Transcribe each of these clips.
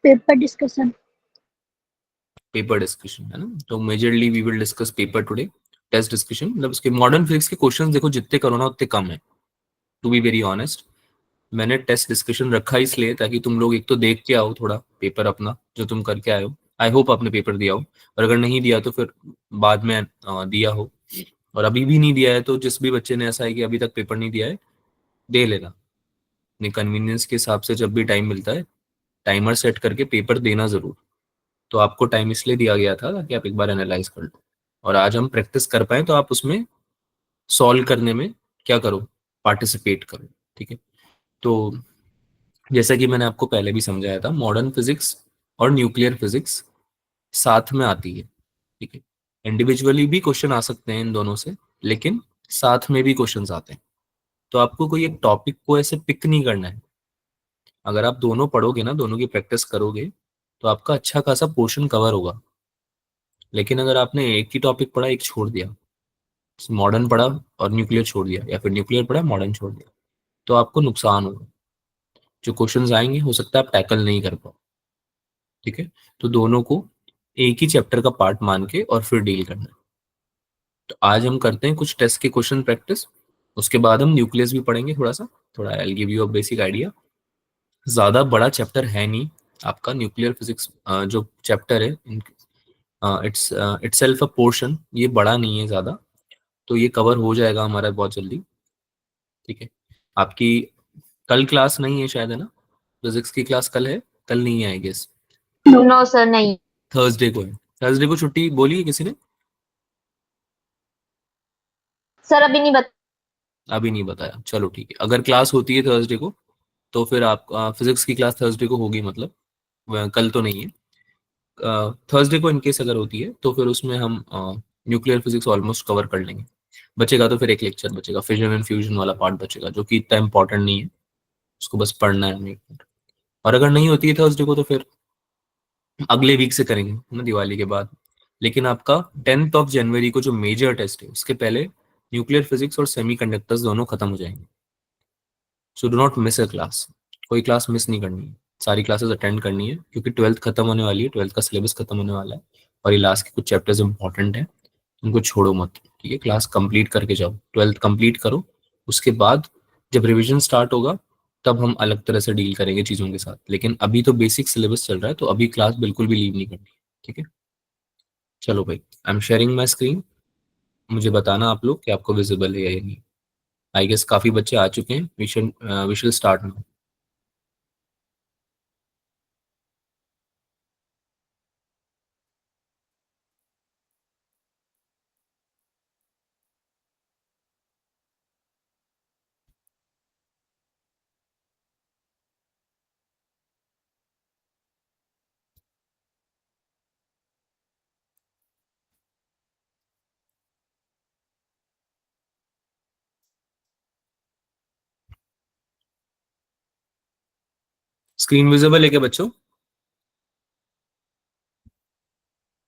Paper discussion. Paper discussion है ना, तो majorly we will discuss paper today. Test discussion मतलब उसके मॉडर्न फिजिक्स के क्वेश्चंस देखो जितने करो ना उतने कम है, टू बी वेरी ऑनेस्ट। मैंने टेस्ट डिस्कशन रखा इसलिए ताकि तुम लोग एक तो देख के आओ थोड़ा पेपर अपना जो तुम करके आए हो। आई होप आपने पेपर दिया हो, और अगर नहीं दिया तो फिर बाद में दिया हो, और अभी भी नहीं दिया है तो जिस भी बच्चे ने ऐसा है कि अभी तक पेपर नहीं दिया है, दे लेना अपने कन्वीनियंस के हिसाब से। जब भी टाइम मिलता है टाइमर सेट करके पेपर देना जरूर। तो आपको टाइम इसलिए दिया गया था ताकि आप एक बार एनालाइज कर लो, और आज हम प्रैक्टिस कर पाए तो आप उसमें सॉल्व करने में क्या करो, पार्टिसिपेट करो। ठीक है, तो जैसा कि मैंने आपको पहले भी समझाया था, मॉडर्न फिजिक्स और न्यूक्लियर फिजिक्स साथ में आती है। ठीक है, इंडिविजुअली भी क्वेश्चन आ सकते हैं इन दोनों से, लेकिन साथ में भी क्वेश्चंस आते हैं। तो आपको कोई एक टॉपिक को ऐसे पिक नहीं करना है। अगर आप दोनों पढ़ोगे ना, दोनों की प्रैक्टिस करोगे, तो आपका अच्छा खासा पोर्शन कवर होगा। लेकिन अगर आपने एक ही टॉपिक पढ़ा, एक छोड़ दिया, मॉडर्न पढ़ा और न्यूक्लियर छोड़ दिया, या फिर न्यूक्लियर पढ़ा मॉडर्न छोड़ दिया, तो आपको नुकसान होगा। जो क्वेश्चंस आएंगे हो सकता है आप टैकल नहीं कर पाओ। ठीक है, तो दोनों को एक ही चैप्टर का पार्ट मान के और फिर डील करना है। तो आज हम करते हैं कुछ टेस्ट के क्वेश्चन प्रैक्टिस, उसके बाद हम न्यूक्लियस भी पढ़ेंगे थोड़ा सा। थोड़ा I give you a basic idea. ज्यादा बड़ा चैप्टर है नहीं आपका न्यूक्लियर फिजिक्स, जो चैप्टर है इट्स इटसेल्फ अ पोर्शन, ये बड़ा नहीं है ज्यादा, तो ये कवर हो जाएगा हमारा बहुत जल्दी। ठीक है, आपकी कल क्लास नहीं है शायद, है ना? फिजिक्स की क्लास कल है? कल नहीं है आई गेस। नो सर नहीं। थर्सडे को है। थर्सडे को छुट्टी बोली है किसी ने? सर अभी नहीं अभी नहीं बताया, चलो ठीक है। अगर क्लास होती है थर्सडे को तो फिर आप फिजिक्स की क्लास थर्सडे को होगी, मतलब कल तो नहीं है। थर्सडे को इनकेस अगर होती है तो फिर उसमें हम न्यूक्लियर फिजिक्स ऑलमोस्ट कवर कर लेंगे। बचेगा तो फिर एक लेक्चर बचेगा, फिजन एंड फ्यूजन वाला पार्ट बचेगा, जो कि इतना इंपॉर्टेंट नहीं है, उसको बस पढ़ना है हमें। और अगर नहीं होती है थर्सडे को तो फिर अगले वीक से करेंगे ना, दिवाली के बाद। लेकिन आपका 10th ऑफ जनवरी को जो मेजर टेस्ट है उसके पहले न्यूक्लियर फिजिक्स और सेमीकंडक्टर्स दोनों खत्म हो जाएंगे। So do not miss a class, कोई क्लास मिस नहीं करनी है, सारी क्लासेस अटेंड करनी है, क्योंकि 12th खत्म होने वाली है, 12th का सिलेबस खत्म होने वाला है, और ये लास्ट के कुछ चैप्टर्स इंपॉर्टेंट हैं, उनको छोड़ो मत। ठीक है, क्लास कंप्लीट करके जाओ, 12th कंप्लीट करो। उसके बाद जब रिवीजन स्टार्ट होगा तब हम अलग तरह से डील करेंगे चीज़ों के साथ, लेकिन अभी तो बेसिक सिलेबस चल रहा है, तो अभी क्लास बिल्कुल भी लीव नहीं करनी। ठीक है, चलो भाई, I am sharing my screen. मुझे बताना आप लोग कि आपको विजिबल है या नहीं। आई गेस काफ़ी बच्चे आ चुके हैं। वी शिल स्टार्ट नाउ। स्क्रीन विजिबल है क्या बच्चों?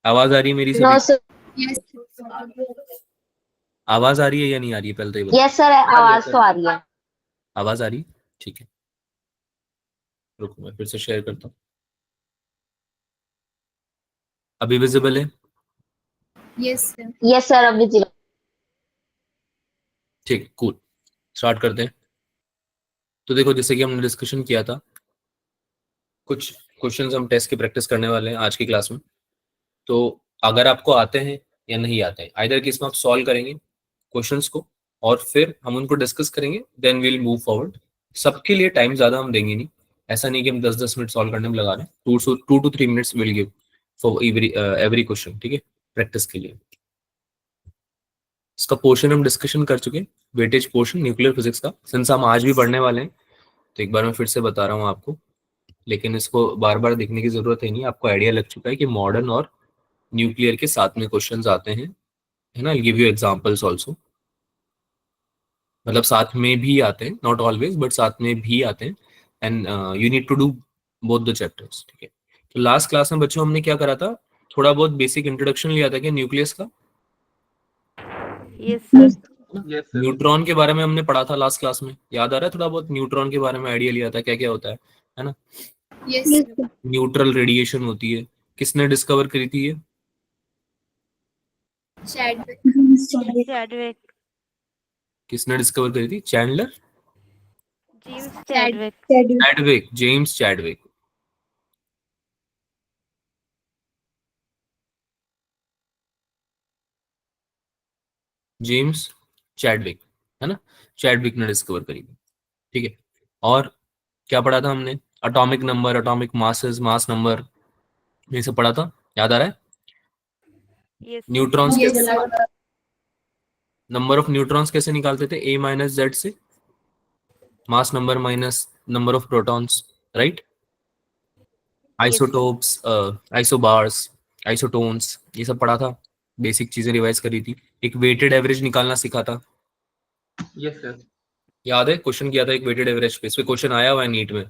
आवाज आ रही है मेरी नो सभी? सर। आवाज आ रही है या नहीं आ रही है, पहले तो ये बताओ। यस सर आवाज तो आ रही है। आवाज आ रही है? ठीक है, रुको मैं फिर से शेयर करता हूँ। अभी विजिबल है? यस सर अभी जिला। ठीक, कूल, स्टार्ट करते हैं। तो देखो, जैसे कि हमने डिस्कशन किया था, कुछ क्वेश्चंस हम टेस्ट की प्रैक्टिस करने वाले हैं आज की क्लास में। तो अगर आपको आते हैं या नहीं आते हैं, आइदर केस में आप सॉल्व करेंगे क्वेश्चंस को, और फिर हम उनको डिस्कस करेंगे, देन वील मूव फॉरवर्ड। सबके लिए टाइम ज्यादा हम देंगे नहीं, ऐसा नहीं कि हम 10-10 मिनट सॉल्व करने में लगा रहे हैं। 2 to 3 minutes will give for every question. ठीक है, प्रैक्टिस के लिए। इसका पोर्शन हम डिस्कशन कर चुके हैं, वेटेज पोर्शन न्यूक्लियर फिजिक्स का। सिंस हम आज भी पढ़ने वाले हैं तो एक बार मैं फिर से बता रहा हूँ आपको, लेकिन इसको बार बार देखने की जरूरत है नहीं, आपको आइडिया लग चुका है कि मॉडर्न और न्यूक्लियर के साथ में क्वेश्चंस आते हैं, है ना। गिव यू एग्जांपल्स आल्सो, मतलब साथ में भी आते हैं, नॉट ऑलवेज बट साथ में भी आते हैं। And you need to do both the chapters. ठीक है, तो लास्ट क्लास में बच्चों हमने क्या करा था, थोड़ा बहुत बेसिक इंट्रोडक्शन लिया था क्या न्यूक्लियस का? Yes sir. न्यूट्रॉन के बारे में हमने पढ़ा था लास्ट क्लास में, याद आ रहा है? थोड़ा बहुत न्यूट्रॉन के बारे में आइडिया लिया था क्या क्या होता है ना। Yes, sir. न्यूट्रल रेडिएशन होती है, किसने डिस्कवर करी थी ये? Chadwick. Chadwick. किसने डिस्कवर करी थी? Chandler? James Chad- Chadwick. Chadwick, James Chadwick. James Chadwick, है ना, चैडविक ने डिस्कवर करी थी, ठीक है। और क्या पढ़ा था हमने? Atomic number, atomic masses, mass number, ये सब पढ़ा था, याद आ रहा है? Yes. न्यूट्रॉन्स Yes, के sir. नंबर ऑफ न्यूट्रॉन्स कैसे निकालते थे? ए माइनस जेड से, mass number minus number of protons, right? Isotopes, isobars, isotones, ये सब पढ़ा था, बेसिक चीजें रिवाइज करी थी। एक वेटेड एवरेज निकालना सीखा था, यस सर। याद है? क्वेश्चन किया था एक वेटेड एवरेज पे, इस पे क्वेश्चन आया हुआ है नीट में,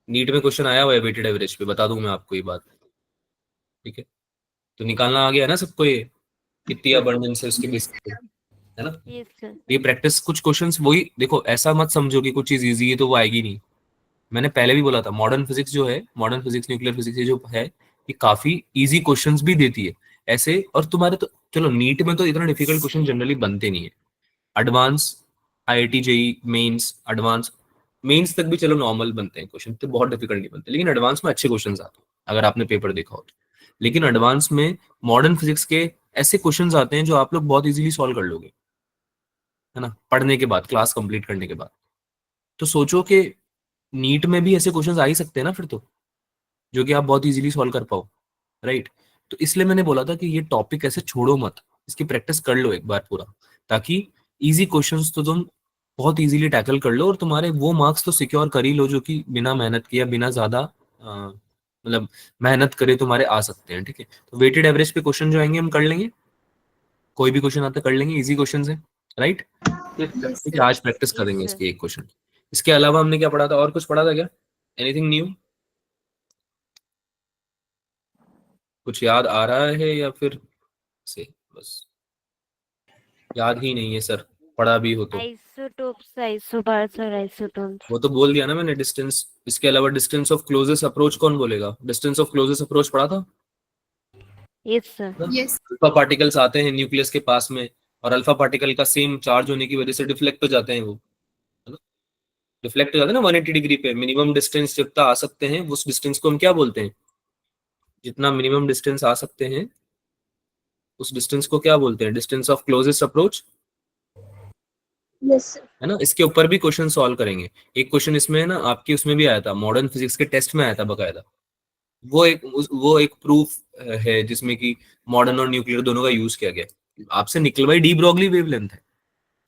नीट में क्वेश्चन आया हुआ है वेटेड एवरेज पे, बता दूं मैं आपको ये बात, ठीक है? तो निकालना आ गया ना सबको, ये कितनी अबंडेंस है उसके बेसिस पे, है ना? Yes, sir. ये प्रैक्टिस, कुछ क्वेश्चंस वही देखो, ऐसा मत समझो कि कुछ चीज इजी है तो वो आएगी नहीं। मैंने पहले भी बोला था, मॉडर्न फिजिक्स जो है, मॉडर्न फिजिक्स, न्यूक्लियर फिजिक्स, ये जो है, ये काफी इजी क्वेश्चंस भी देती है ऐसे। और तुम्हारे तो चलो नीट में तो इतना डिफिकल्ट क्वेश्चन जनरली बनते नहीं है। Advance, IIT JEE mains, advance mains तक भी चलो नॉर्मल बनते हैं क्वेश्चन, तो बहुत डिफिकल्ट नहीं बनते, लेकिन एडवांस में अच्छे क्वेश्चंस आते हैं अगर आपने पेपर देखा हो तो। लेकिन एडवांस में मॉडर्न फिजिक्स के ऐसे क्वेश्चंस आते हैं जो आप लोग बहुत इजीली सॉल्व कर लोगे, है ना, पढ़ने के बाद, क्लास कंप्लीट करने के बाद। तो सोचो कि नीट में भी ऐसे क्वेश्चंस आ ही सकते हैं ना फिर तो, जो कि आप बहुत इजीली सॉल्व कर पाओ, राइट? तो इसलिए मैंने बोला था कि ये टॉपिक ऐसे छोड़ो मत, इसकी प्रैक्टिस कर लो एक बार पूरा, ताकि इजी क्वेश्चंस तो तुम बहुत इजीली टैकल कर लो और तुम्हारे वो मार्क्स तो सिक्योर कर ही लो जो कि बिना मेहनत किया, बिना ज्यादा मतलब मेहनत करे तुम्हारे आ सकते हैं, ठीक है? तो वेटेड एवरेज पे क्वेश्चन जो आएंगे हम कर लेंगे, कोई भी क्वेश्चन आता कर लेंगे, इजी क्वेश्चन है, राइट? Yes sir. Yes, ठीक sir. है, आज प्रैक्टिस Yes, करेंगे sir. इसके एक क्वेश्चन। इसके अलावा हमने क्या पढ़ा था? और कुछ पढ़ा था क्या? Anything new? कुछ याद आ रहा है या फिर से बस याद ही नहीं है सर, पढ़ा भी हो तो? Isotopes, isobars और isotones. वो तो बोल दिया ना मैंने, डिस्टेंस। इसके अलावा डिस्टेंस ऑफ क्लोजेस्ट अप्रोच कौन बोलेगा? डिस्टेंस ऑफ क्लोजेस्ट अप्रोच पढ़ा था? Yes, sir. Yes. Alpha particles आते हैं न्यूक्लियस के पास में, और अल्फा पार्टिकल का सेम चार्ज होने की वजह से डिफ्लेक्ट हो जाते हैं वो, है ना? डिफ्लेक्ट हो जाते हैं ना 180 डिग्री पे। मिनिमम डिस्टेंस जितना आ सकते हैं उस डिस्टेंस को हम क्या बोलते हैं? जितना मिनिमम डिस्टेंस आ सकते हैं उस डिस्टेंस को क्या बोलते हैं? Distance of closest approach, Yes, sir. है ना? इसके ऊपर भी क्वेश्चन सॉल्व करेंगे। एक क्वेश्चन इसमें है ना, आपके उसमें भी आया था, मॉडर्न फिजिक्स के टेस्ट में आया था बकायदा। वो एक प्रूफ है जिसमें कि मॉडर्न और न्यूक्लियर दोनों का यूज किया गया। आपसे निकलवाई डी ब्रॉगली वेवलेंथ है,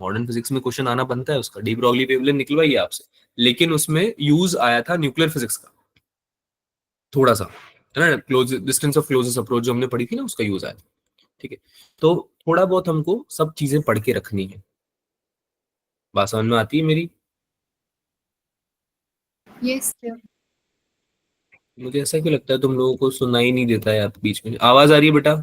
मॉडर्न फिजिक्स में क्वेश्चन आना बनता है उसका, डी ब्रॉगली वेवलेंथ निकलवाई है आपसे, लेकिन उसमें यूज आया था न्यूक्लियर फिजिक्स का थोड़ा सा, है ना? Close distance of closest approach जो हमने पढ़ी थी ना, उसका यूज आया था, ठीक है? तो थोड़ा बहुत हमको सब चीजें पढ़ के रखनी है। बात समझ में आती है मेरी? Yes, sir. मुझे ऐसा क्यों लगता है तुम लोगों को सुनाई नहीं देता है? आप बीच में आवाज आ रही है बेटा?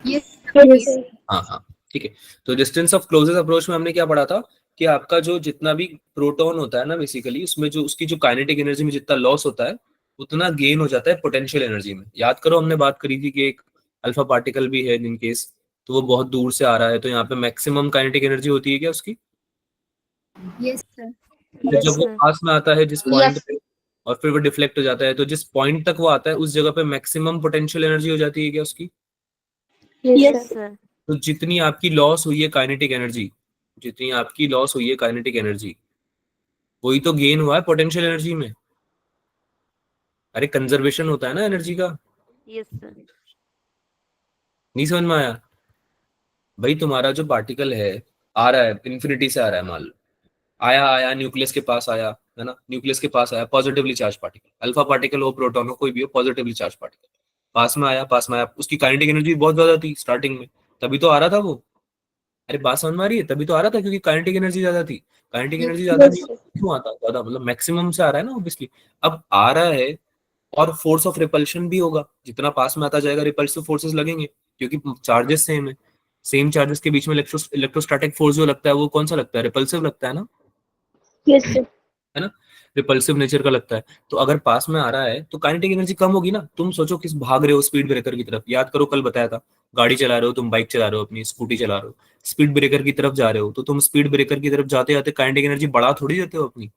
Yes. Yes, sir. हाँ हाँ, ठीक है। तो डिस्टेंस ऑफ क्लोजेस्ट अप्रोच में हमने क्या पढ़ा था कि आपका जो जितना भी प्रोटॉन होता है ना, बेसिकली उसमें जो उसकी जो काइनेटिक एनर्जी में जितना लॉस होता है उतना गेन हो जाता है पोटेंशियल एनर्जी में। याद करो, हमने बात करी थी कि एक अल्फा पार्टिकल भी है इन केस, तो वो बहुत दूर से आ रहा है, तो यहाँ पे मैक्सिमम काइनेटिक एनर्जी होती है क्या उसकी? Yes, sir. फिर Yes, जब वो sir. पास में आता है जिस पॉइंट Yes. पे, और फिर वो डिफ्लेक्ट हो जाता है, तो जिस पॉइंट तक वो आता है उस जगह पे मैक्सिमम पोटेंशियल एनर्जी हो जाती है क्या उसकी? Yes, sir. तो जितनी आपकी लॉस हुई है काइनेटिक एनर्जी, जितनी आपकी लॉस हुई है काइनेटिक एनर्जी, वही तो गेन हुआ है पोटेंशियल एनर्जी में। अरे कंजर्वेशन होता है ना एनर्जी का, Yes, sir. नहीं समझ में आया? भाई तुम्हारा जो पार्टिकल है आ रहा है इन्फिनिटी से, आ रहा है, मान लो आया आया न्यूक्लियस के पास आया, है ना? न्यूक्लियस के पास आया positively charge particle, alpha particle हो, प्रोटॉन हो, कोई भी हो, पॉजिटिवली चार्ज पार्टिकल पास में आया, उसकी काइनेटिक एनर्जी बहुत ज्यादा थी स्टार्टिंग में, तभी तो आ रहा था वो। अरे बात समझ में आ रही है? तभी तो आ रहा था क्योंकि काइनेटिक एनर्जी ज्यादा थी। काइनेटिक एनर्जी ज्यादा Yes, नहीं sir. क्यों आता ज्यादा, मतलब मैक्सिमम से आ रहा है ना ऑब्वियसली। अब आ रहा है और फोर्स ऑफ रिपल्शन भी होगा, जितना पास में आता जाएगा रिपल्सिव फोर्सेस लगेंगे, क्योंकि चार्जेस सेम है। सेम चार्जेस के बीच में इलेक्ट्रोस्टैटिक फोर्स जो लगता है वो कौन सा लगता है? रिपल्सिव लगता है ना, Yes, sir. है ना? रिपल्सिव नेचर का लगता है। तो अगर पास में आ रहा है तो काइनेटिक एनर्जी कम होगी ना। तुम सोचो किस भाग रहे हो स्पीड ब्रेकर की तरफ, याद करो कल बताया था, गाड़ी चला रहे हो तुम, बाइक चला रहे हो, अपनी स्कूटी चला रहे हो, स्पीड ब्रेकर की तरफ जा रहे हो, तो तुम स्पीड ब्रेकर की तरफ जाते जाते काइनेटिक एनर्जी बढ़ा थोड़ी देते हो अपनी।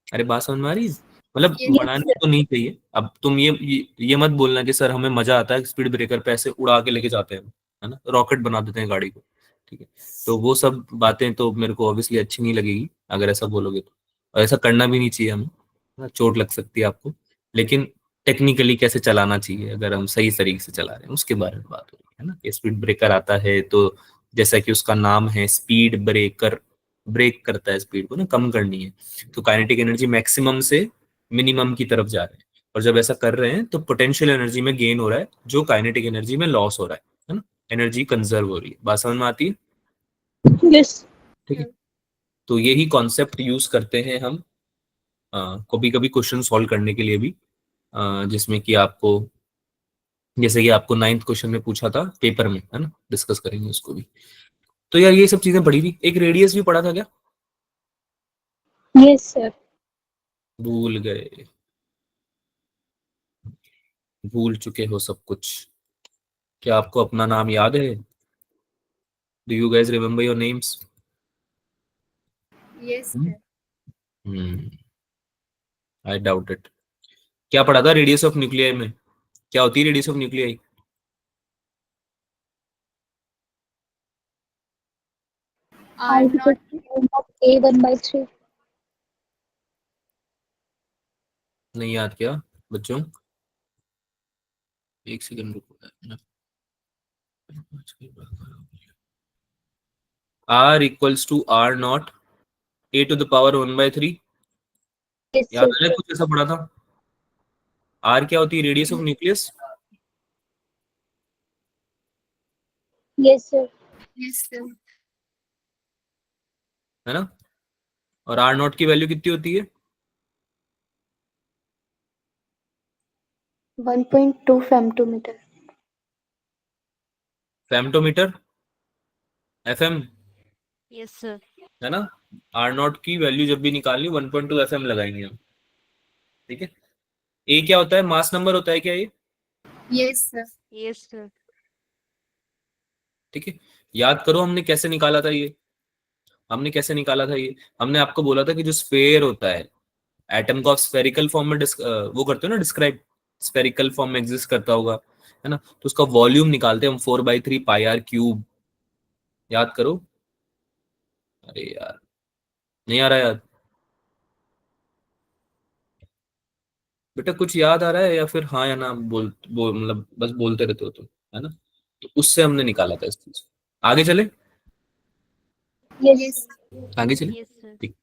अरे बात समझ में आ रही है? मतलब Yes, बढ़ानी तो नहीं चाहिए। अब तुम ये मत बोलना कि सर हमें मजा आता है स्पीड ब्रेकर पे ऐसे उड़ा के लेके जाते हैं, है ना, रॉकेट बना देते हैं गाड़ी को, ठीक है। तो वो सब बातें तो मेरे को ऑब्वियसली अच्छी नहीं लगेगी अगर ऐसा बोलोगे तो, और ऐसा करना भी नहीं चाहिए हमें, है ना, चोट लग सकती है आपको। लेकिन टेक्निकली कैसे चलाना चाहिए अगर हम सही तरीके से चला रहे हैं उसके बारे में बात हो रही है ना। कि स्पीड ब्रेकर आता है तो जैसा कि उसका नाम है स्पीड ब्रेकर, ब्रेक करता है स्पीड को ना, कम करनी है। तो काइनेटिक एनर्जी मैक्सिमम से मिनिमम की तरफ जा रहे हैं, और जब ऐसा कर रहे हैं तो पोटेंशियल एनर्जी में गेन हो रहा है जो काइनेटिक एनर्जी में लॉस हो रहा है ना, एनर्जी कंजर्व हो रही है। बात समझ में आती है? Yes. ठीक है। तो यही कॉन्सेप्ट यूज करते हैं हम कभी कभी क्वेश्चन सॉल्व करने के लिए भी, जिसमें कि आपको, जैसे कि आपको 9th क्वेश्चन में पूछा था पेपर में, है ना, डिस्कस करेंगे उसको भी। तो यार ये सब चीजें पढ़ी थी, एक रेडियस भी पढ़ा था क्या? Yes, sir. भूल गए, भूल चुके हो सब कुछ। क्या आपको अपना नाम याद है? Do you guys remember your names? yes, sir. I doubt it. क्या पढ़ा था रेडियस ऑफ न्यूक्लियाई में? क्या होती है radius of nuclei? R not. A1/3. नहीं याद क्या बच्चों? एक सेकंड रुको। R equals to R naught A⁻1/3। Yes, याद sir. आ रहा है कुछ ऐसा पढ़ा था? R क्या होती है radius of nucleus? Yes, sir. Yes, sir. है ना। और R नॉट की वैल्यू कितनी होती है? 1.2 femtometer. फेम्टोमीटर, FM, Yes, sir. है ना। R नॉट की वैल्यू जब भी निकालनी 1.2 FM लगाएंगे हम, ठीक है। ए क्या होता है, मास नंबर होता है क्या ये? Yes, sir. Yes, sir. ठीक है। याद करो हमने कैसे निकाला था ये, हमने कैसे निकाला था ये, हमने आपको बोला था कि जो स्फेयर होता है, एटम को आप स्फेरिकल फॉर्म में वो करते हो ना डिस्क्राइब, स्फेरिकल फॉर्म में एग्जिस्ट करता होगा, है ना, तो उसका वॉल्यूम निकालते हैं हम 4/3 पाई आर क्यूब। याद करो। अरे यार नहीं आ रहा याद? बेटा कुछ याद आ रहा है या फिर हाँ या ना मतलब बस बोलते रहते हो तुम, है ना। तो उससे हमने निकाला था इस चीज को। आगे चले, Yes. Yes. आगे चले। Yes, sir. ठीक,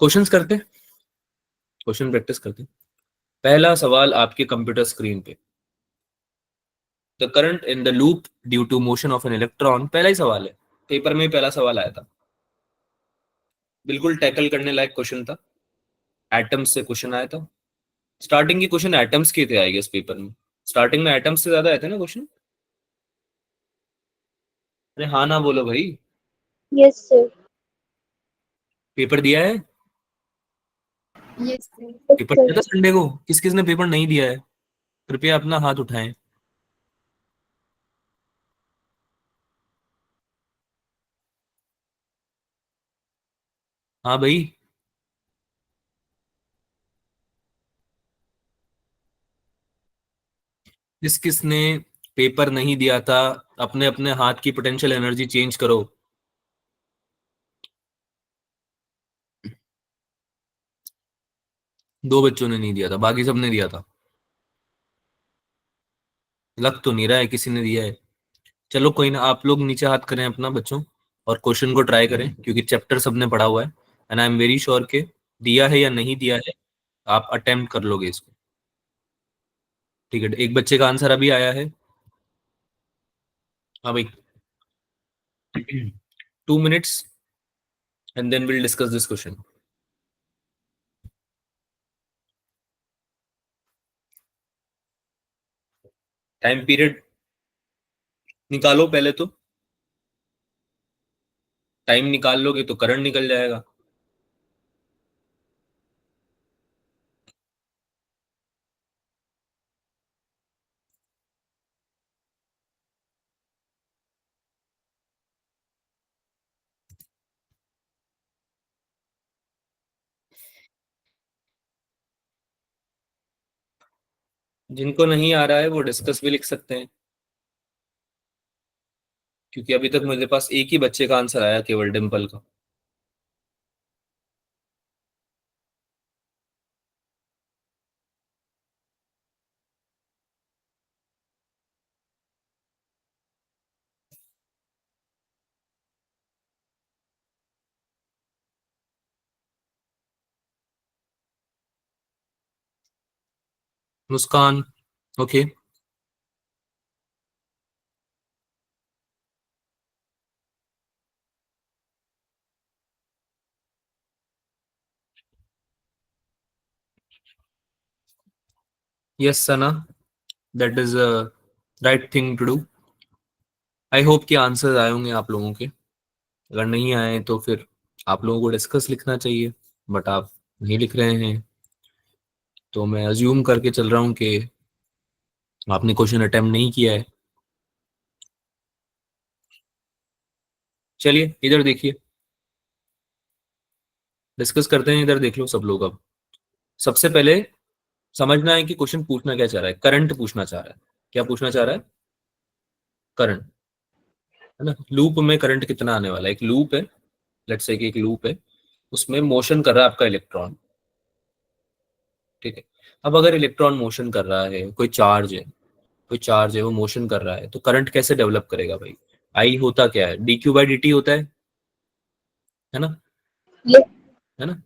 क्वेश्चंस करते हैं, क्वेश्चन प्रैक्टिस करते हैं। पहला सवाल आपके कंप्यूटर स्क्रीन पे, the current in the loop due to motion of an electron, पहला ही सवाल है, पेपर में पहला सवाल आया था, बिल्कुल टैकल करने लायक क्वेश्चन था। एटम्स से क्वेश्चन आया था, स्टार्टिंग की क्वेश्चन एटम्स के थे आई गेस पेपर में, स्टार्टिंग में एटम्स से ज्यादा आए थे ना क्वेश्चन। अरे हाँ ना बोलो भाई, Yes, sir. पेपर दिया है? Yes, sir. Yes, paper sir. दिया था संडे को? किस किस ने पेपर नहीं दिया है कृपया अपना हाथ उठाएं। हाँ भाई, किस किस ने पेपर नहीं दिया था, अपने अपने हाथ की पोटेंशियल एनर्जी चेंज करो। दो बच्चों ने नहीं दिया था, बाकी सब ने दिया था। लग तो नहीं रहा है किसी ने दिया है। चलो कोई ना, आप लोग नीचे हाथ करें अपना बच्चों, और क्वेश्चन को ट्राई करें क्योंकि चैप्टर सबने पढ़ा हुआ है, and I am very sure के दिया है या नहीं दिया है आप अटेम्प्ट कर लोगे इसको। ठीक है, एक बच्चे का आंसर अभी आया है। हाँ भाई। 2 minutes and then we'll discuss this question. Time period निकालो पहले तो, टाइम निकाल लोगे तो करंट निकल जाएगा। जिनको नहीं आ रहा है वो डिस्कस भी लिख सकते हैं, क्योंकि अभी तक मेरे पास एक ही बच्चे का आंसर आया, केवल डिम्पल का। Muskan, okay. Yes Sana, that is right thing to do. I hope कि आंसर आए होंगे आप लोगों के। अगर नहीं आए तो फिर आप लोगों को डिस्कस लिखना चाहिए, बट आप नहीं लिख रहे हैं, तो मैं अज्यूम करके चल रहा हूँ कि आपने क्वेश्चन अटेम्प्ट नहीं किया है। चलिए इधर देखिए, डिस्कस करते हैं। इधर देख लो सब लोग। अब सबसे पहले समझना है कि क्वेश्चन पूछना क्या चाह रहा है। करंट पूछना चाह रहा है। क्या पूछना चाह रहा है? करंट, है ना। लूप में करंट कितना आने वाला है? एक लूप है, लेट्स से कि एक लूप है, उसमें मोशन कर रहा है आपका इलेक्ट्रॉन, ठीक है। अब अगर इलेक्ट्रॉन मोशन कर रहा है, कोई चार्ज है, कोई चार्ज है वो मोशन कर रहा है, तो करंट कैसे डेवलप करेगा भाई? आई होता क्या है? D Q by D T होता है ना, Yes. है ना।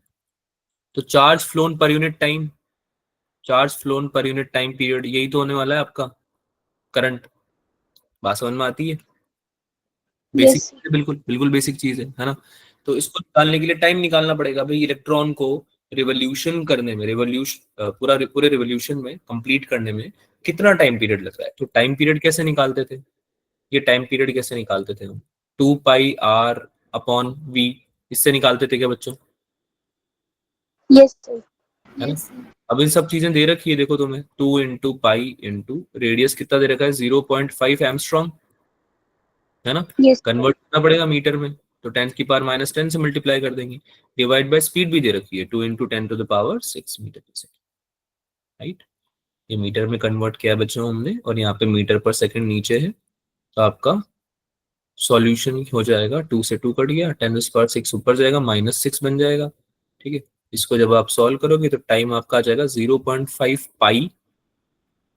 तो charge phloem per unit time, charge phloem per unit time period, यही तो होने वाला है आपका करंट। बात समझ में आती है? Basic, Yes, sir. बिल्कुल बिल्कुल बेसिक चीज है ना। तो इसको निकालने के लिए टाइम निकालना पड़ेगा भाई। इलेक्ट्रॉन को रिवोल्यूशन करने में, रिवोल्यूशन पूरे रिवोल्यूशन में कंप्लीट करने में कितना टाइम पीरियड लगता है? तो टाइम पीरियड कैसे निकालते थे? ये टाइम पीरियड कैसे निकालते थे हम? 2 पाई r अपॉन v, इससे निकालते थे क्या बच्चों? Yes, sir. है ना। Yes, sir. अब इन सब चीजें दे रखी है, देखो तुम्हें 2 × पाई इंटू रेडियस कितना दे रखा है? 0.5 एमस्ट्रॉन्ग, है ना। Yes, sir. कन्वर्ट करना पड़ेगा मीटर में, तो 10⁻⁻10 से मल्टीप्लाई कर देंगे। डिवाइड बाय स्पीड भी दे रखी है, 2 × 10⁻⁶ मीटर पर सेकेंड, राइट। ये मीटर में कन्वर्ट किया बच्चों हमने, और यहाँ पे मीटर पर सेकंड नीचे है, तो आपका सॉल्यूशन हो जाएगा, 2 से 2 कट गया, 10⁻⁶ ऊपर जाएगा, -6 बन जाएगा, ठीक है। इसको जब आप सॉल्व करोगे तो टाइम आपका आ जाएगा 0.5 पाई,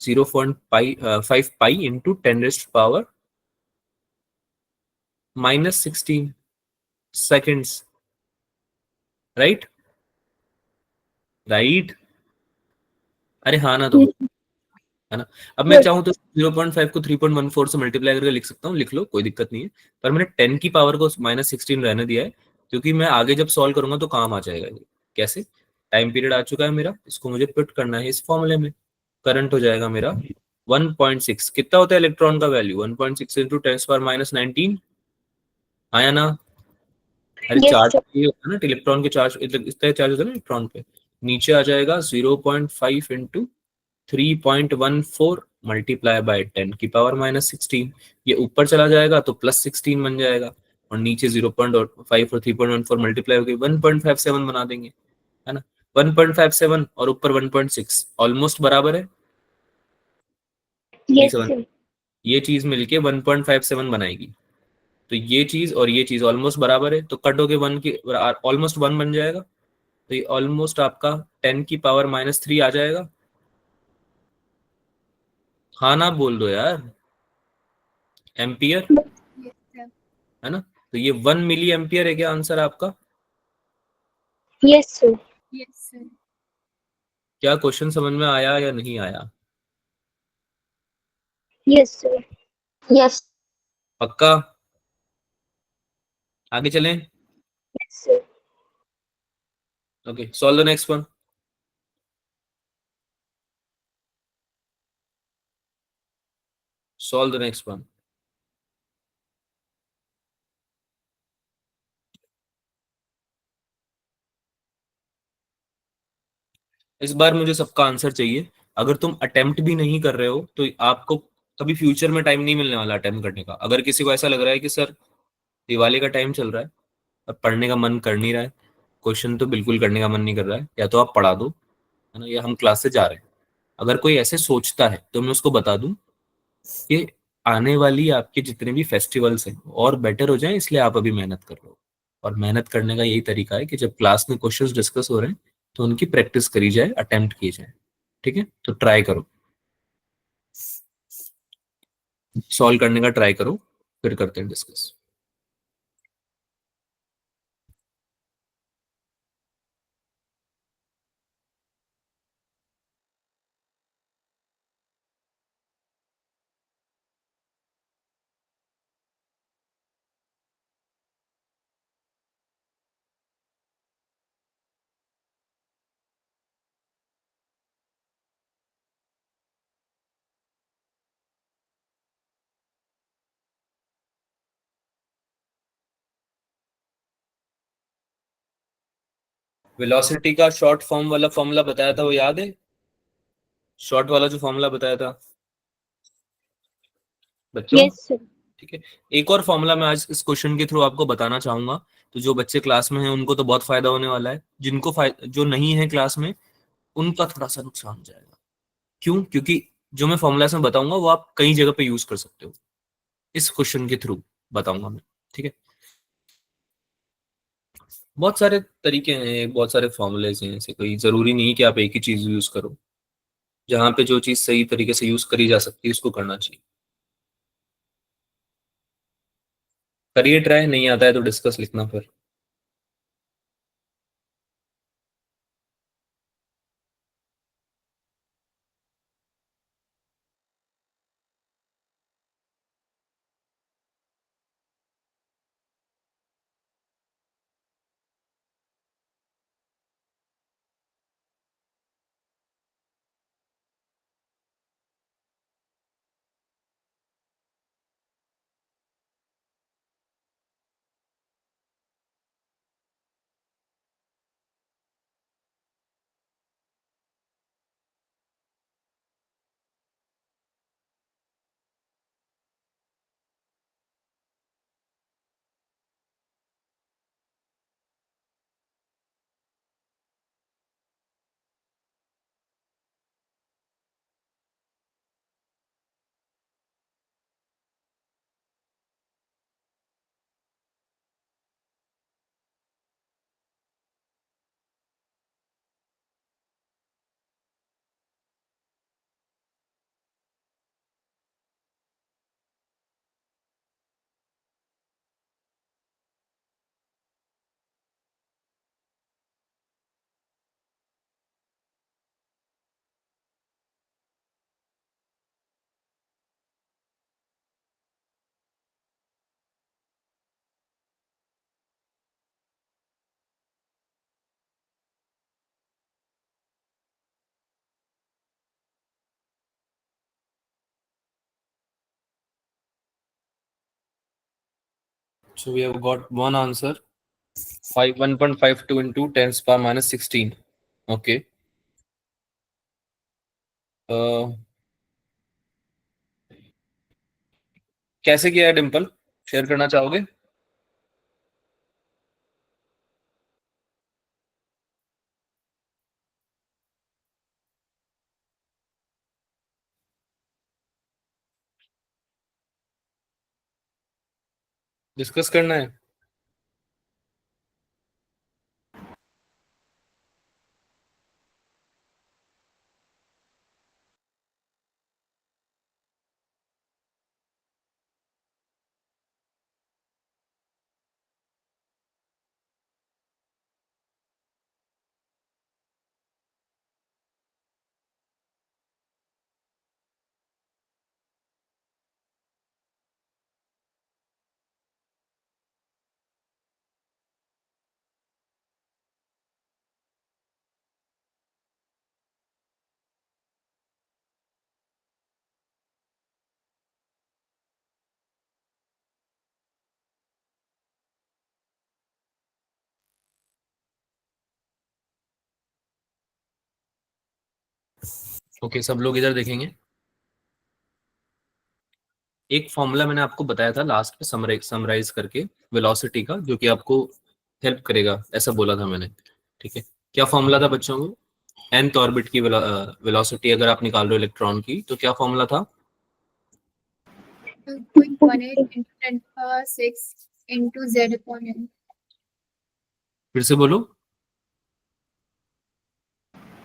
0.5 pi into 10⁻⁻16 seconds, right. Right, अरे हाँ ना तुम, Yes. है ना। अब मैं Yes. चाहूँ तो 0.5 को 3.14 से मल्टीप्लाई करके लिख सकता हूँ, लिख लो, कोई दिक्कत नहीं है। पर मैंने 10 की पावर को -16 रहने दिया है, क्योंकि मैं आगे जब सॉल्व करूंगा तो काम आ जाएगा ये। कैसे? टाइम पीरियड आ चुका है मेरा, इसको मुझे पुट करना है इस फॉर्मूले में। करंट हो जाएगा मेरा 1.6। कितना होता है इलेक्ट्रॉन का वैल्यू? 1.6 इंटू 10⁻⁻19, आया ना। अरे Yes, चार्ज sir. ये होता है ना, इलेक्ट्रॉन के चार्ज, इस तरह चार्ज होता है ना इलेक्ट्रॉन पे। नीचे आ जाएगा 0.5 इंटू 3.14 मल्टीप्लाई बाय 10⁻⁻16। ये ऊपर चला जाएगा तो +16 बन जाएगा, और नीचे 0.5 और 3.14 मल्टीप्लाई होकर 1.57 बना देंगे, है ना। 1.57 और ऊपर 1.6 ऑलमोस्ट बराबर है, नहीं Yes, समझ? sir. ये चीज मिलके 1.57 बनाएगी, तो ये चीज और ये चीज ऑलमोस्ट बराबर है, तो कट होके 1 की ऑलमोस्ट 1 बन जाएगा, तो ये ऑलमोस्ट आपका 10⁻³ आ जाएगा। हाँ ना बोल दो यार, एम्पियर, Yes, sir. है ना। तो ये 1 मिली एम्पियर है क्या आंसर आपका? Yes, sir. Yes, sir. क्या क्वेश्चन समझ में आया या नहीं आया? Yes, sir. Yes. पक्का? आगे चलें। Yes, sir. Okay, solve the next one. Solve the next one. इस बार मुझे सबका आंसर चाहिए। अगर तुम अटेम्प्ट भी नहीं कर रहे हो तो आपको कभी फ्यूचर में टाइम नहीं मिलने वाला अटेम्प्ट करने का। अगर किसी को ऐसा लग रहा है कि सर दिवाली का टाइम चल रहा है, अब पढ़ने का मन कर नहीं रहा है, क्वेश्चन तो बिल्कुल करने का मन नहीं कर रहा है, या तो आप पढ़ा दो, है ना, या हम क्लास से जा रहे हैं, अगर कोई ऐसे सोचता है तो मैं उसको बता दूं कि आने वाली आपके जितने भी फेस्टिवल्स हैं और बेटर हो जाएं, इसलिए आप अभी मेहनत कर लो। और मेहनत करने का यही तरीका है कि जब क्लास में क्वेश्चंस डिस्कस हो रहे हैं तो उनकी प्रैक्टिस करी जाए, अटेम्प्ट की जाए। ठीक है, तो ट्राई करो, सॉल्व करने का ट्राई करो, फिर करते हैं डिस्कस। वेलोसिटी का शॉर्ट फॉर्म वाला फॉर्मूला बताया था, वो याद है? शॉर्ट वाला जो फॉर्मूला बताया था बच्चों? Yes, sir. ठीक है, एक और फॉर्मूला मैं आज इस क्वेश्चन के थ्रू आपको बताना चाहूंगा। तो जो बच्चे क्लास में हैं उनको तो बहुत फायदा होने वाला है, जिनको जो नहीं है क्लास में उनका थोड़ा सा नुकसान हो जाएगा। क्यों? क्योंकि जो मैं फॉर्मूला में बताऊंगा वो आप कई जगह पे यूज कर सकते हो, इस क्वेश्चन के थ्रू बताऊंगा मैं। ठीक है, बहुत सारे तरीके हैं, बहुत सारे फॉर्मूलेज हैं, ऐसे कोई जरूरी नहीं कि आप एक ही चीज यूज करो। जहां पे जो चीज सही तरीके से यूज करी जा सकती है उसको करना चाहिए। करिए ट्राई, नहीं आता है तो डिस्कस लिखना फिर। So we have got one answer, 1.52 into 10 power minus 16. Okay. कैसे किया है डिम्पल, शेयर करना चाहोगे? डिस्कस करना है? ओके, सब लोग इधर देखेंगे। एक फॉर्मूला मैंने आपको बताया था लास्ट में समराइज करके वेलोसिटी का, जो कि आपको हेल्प करेगा, ऐसा बोला था मैंने। ठीक है, क्या फॉर्मूला था बच्चों को? nth ऑर्बिट की वेलोसिटी अगर आप निकाल रहे हो इलेक्ट्रॉन की, तो क्या फॉर्मूला था? 2.18 into 10 to the power 6 into z upon n. फिर से बोलो।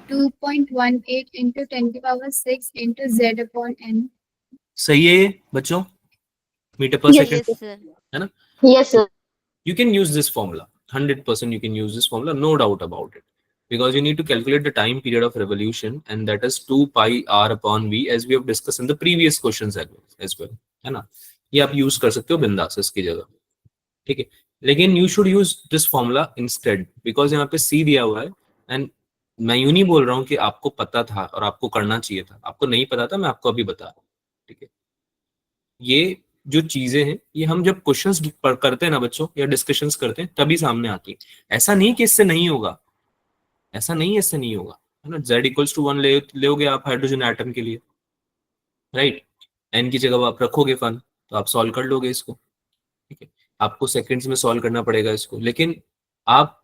2.18 into 10 to the power 6 into z upon n. सही है ये बच्चों? मीटर पर Yes, सेकंड, Yes, sir. है ना? Yes, sir. You can use this formula. 100% you can use this formula, no doubt about it. Because you need to calculate the time period of revolution, and that is 2 pi r upon v, as we have discussed in the previous questions as well. है ना? ये आप use कर सकते हो बिंदास इसकी जगह, ठीक है? लेकिन you should use this formula instead, because यहाँ पे सी दिया हुआ है, एंड मैं यूं नहीं बोल रहा हूँ कि आपको पता था और आपको करना चाहिए था, आपको नहीं पता था, मैं आपको अभी बता रहा हूँ, ठीक है? ये जो चीजें हैं ये हम जब क्वेश्चंस करते हैं ना बच्चों, या डिस्कशंस करते हैं, तभी सामने आती है। ऐसा नहीं कि इससे नहीं होगा, ऐसा नहीं है इससे नहीं होगा, है ना? z इक्वल्स टू 1 लोगे आप हाइड्रोजन एटम के लिए, राइट? n की जगह आप रखोगे फन, तो आप सॉल्व कर लोगे इसको, ठीक है? आपको सेकंड्स में सॉल्व करना पड़ेगा इसको, लेकिन आप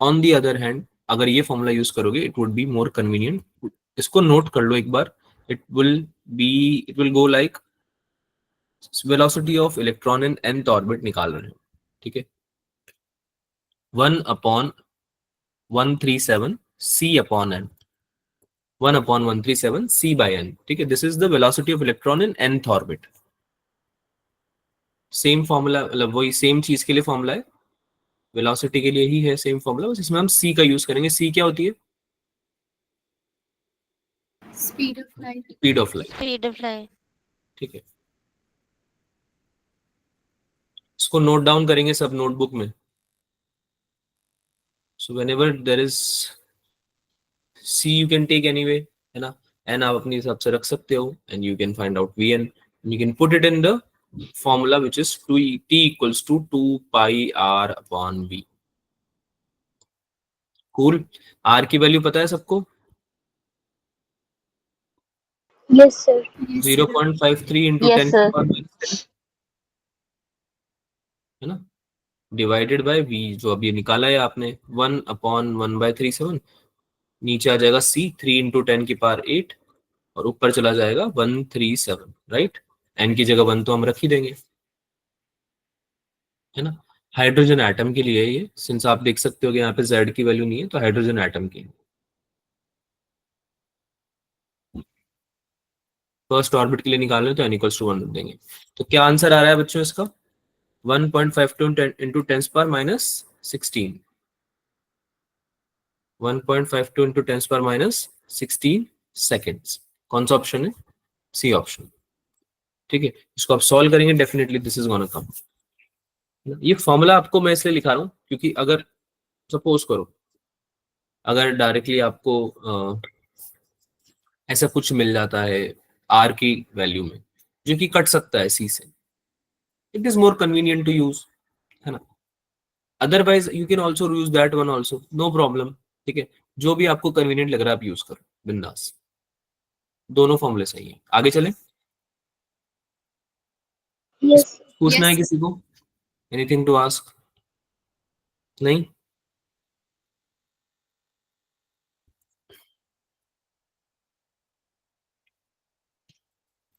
ऑन दी अदर हैंड अगर ये फॉर्मूला यूज करोगे, it would be more convenient. इसको नोट कर लो एक बार। It will go like velocity of electron in nth orbit निकाल रहे हो, ठीक है? 1/137 c upon n, 1/137 c by n, ठीक है? This is the velocity of electron in nth orbit. Same formula, मतलब वही सेम चीज के लिए फॉर्मूला है, वेलोसिटी के लिए ही है सेम फॉर्मूला, बस इसमें हम c का यूज करेंगे। c क्या होती है? Speed of light. Speed of light, Speed of light. ठीक है? इसको नोट डाउन करेंगे सब नोटबुक में। So whenever there is c you can take anyway, है ना? n आप अपने हिसाब से रख सकते हो, and you can find out vn, and you can put it in the formula which is t equals to 2 pi r upon v. cool. r की वैल्यू पता है सबको? Yes, sir. Yes, sir. 0.53 into Yes, 10 sir. है ना? Divided by v, जो अभी निकाला है आपने, 1/1/37, नीचे आ जाएगा c 3 into 10 की पावर 8, और ऊपर चला जाएगा 137, राइट? n की जगह 1 तो हम रख ही देंगे, है ना? हाइड्रोजन एटम के लिए ये, सिंस आप देख सकते हो कि यहाँ पे z की वैल्यू नहीं है, तो हाइड्रोजन एटम के लिए फर्स्ट ऑर्बिट के लिए निकालना है, तो n इक्वल्स टू 1 रख देंगे। तो क्या आंसर आ रहा है बच्चों इसका? 1.52 into 10 power minus 16, 1.52 into 10 power minus 16 seconds. कौन सा ऑप्शन है? सी ऑप्शन, ठीक है? इसको आप सॉल्व करेंगे, definitely this is gonna come. ये फॉर्मूला आपको मैं इसलिए लिखा रहा हूँ क्योंकि अगर सपोज करो, अगर डायरेक्टली आपको ऐसा कुछ मिल जाता है आर की वैल्यू में, जो कि कट सकता है सी से, it is more convenient to use, है ना? Otherwise you can also use that one also, no problem, ठीक है? जो भी आपको कन्वीनियंट लग रहा है आप यूज करो बिंदास, दोनों फॉर्मूले सही है। आगे चले, Yes. पूछना है Yes, किसी को? Anything to ask? नहीं?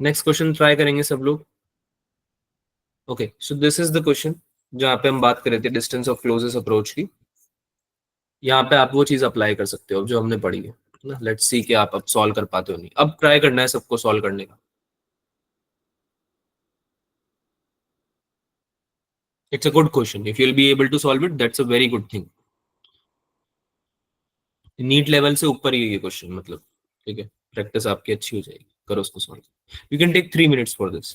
नेक्स्ट क्वेश्चन ट्राई करेंगे सब लोग। Okay, so this is the question जहाँ पे हम बात कर रहे थे डिस्टेंस ऑफ क्लोजेस्ट अप्रोच की। यहाँ पे आप वो चीज अप्लाई कर सकते हो जो हमने पढ़ी है ना। लेट्स सी कि आप अब सॉल्व कर पाते हो नहीं। अब ट्राई करना है सबको सॉल्व करने का। It's a good question, if you will be able to solve it, that's a very good thing. NEET level से ऊपर ही है ये क्वेश्चन, मतलब, ठीक है? प्रैक्टिस आपकी अच्छी हो जाएगी, करो उसको solve. You can take 3 minutes for this.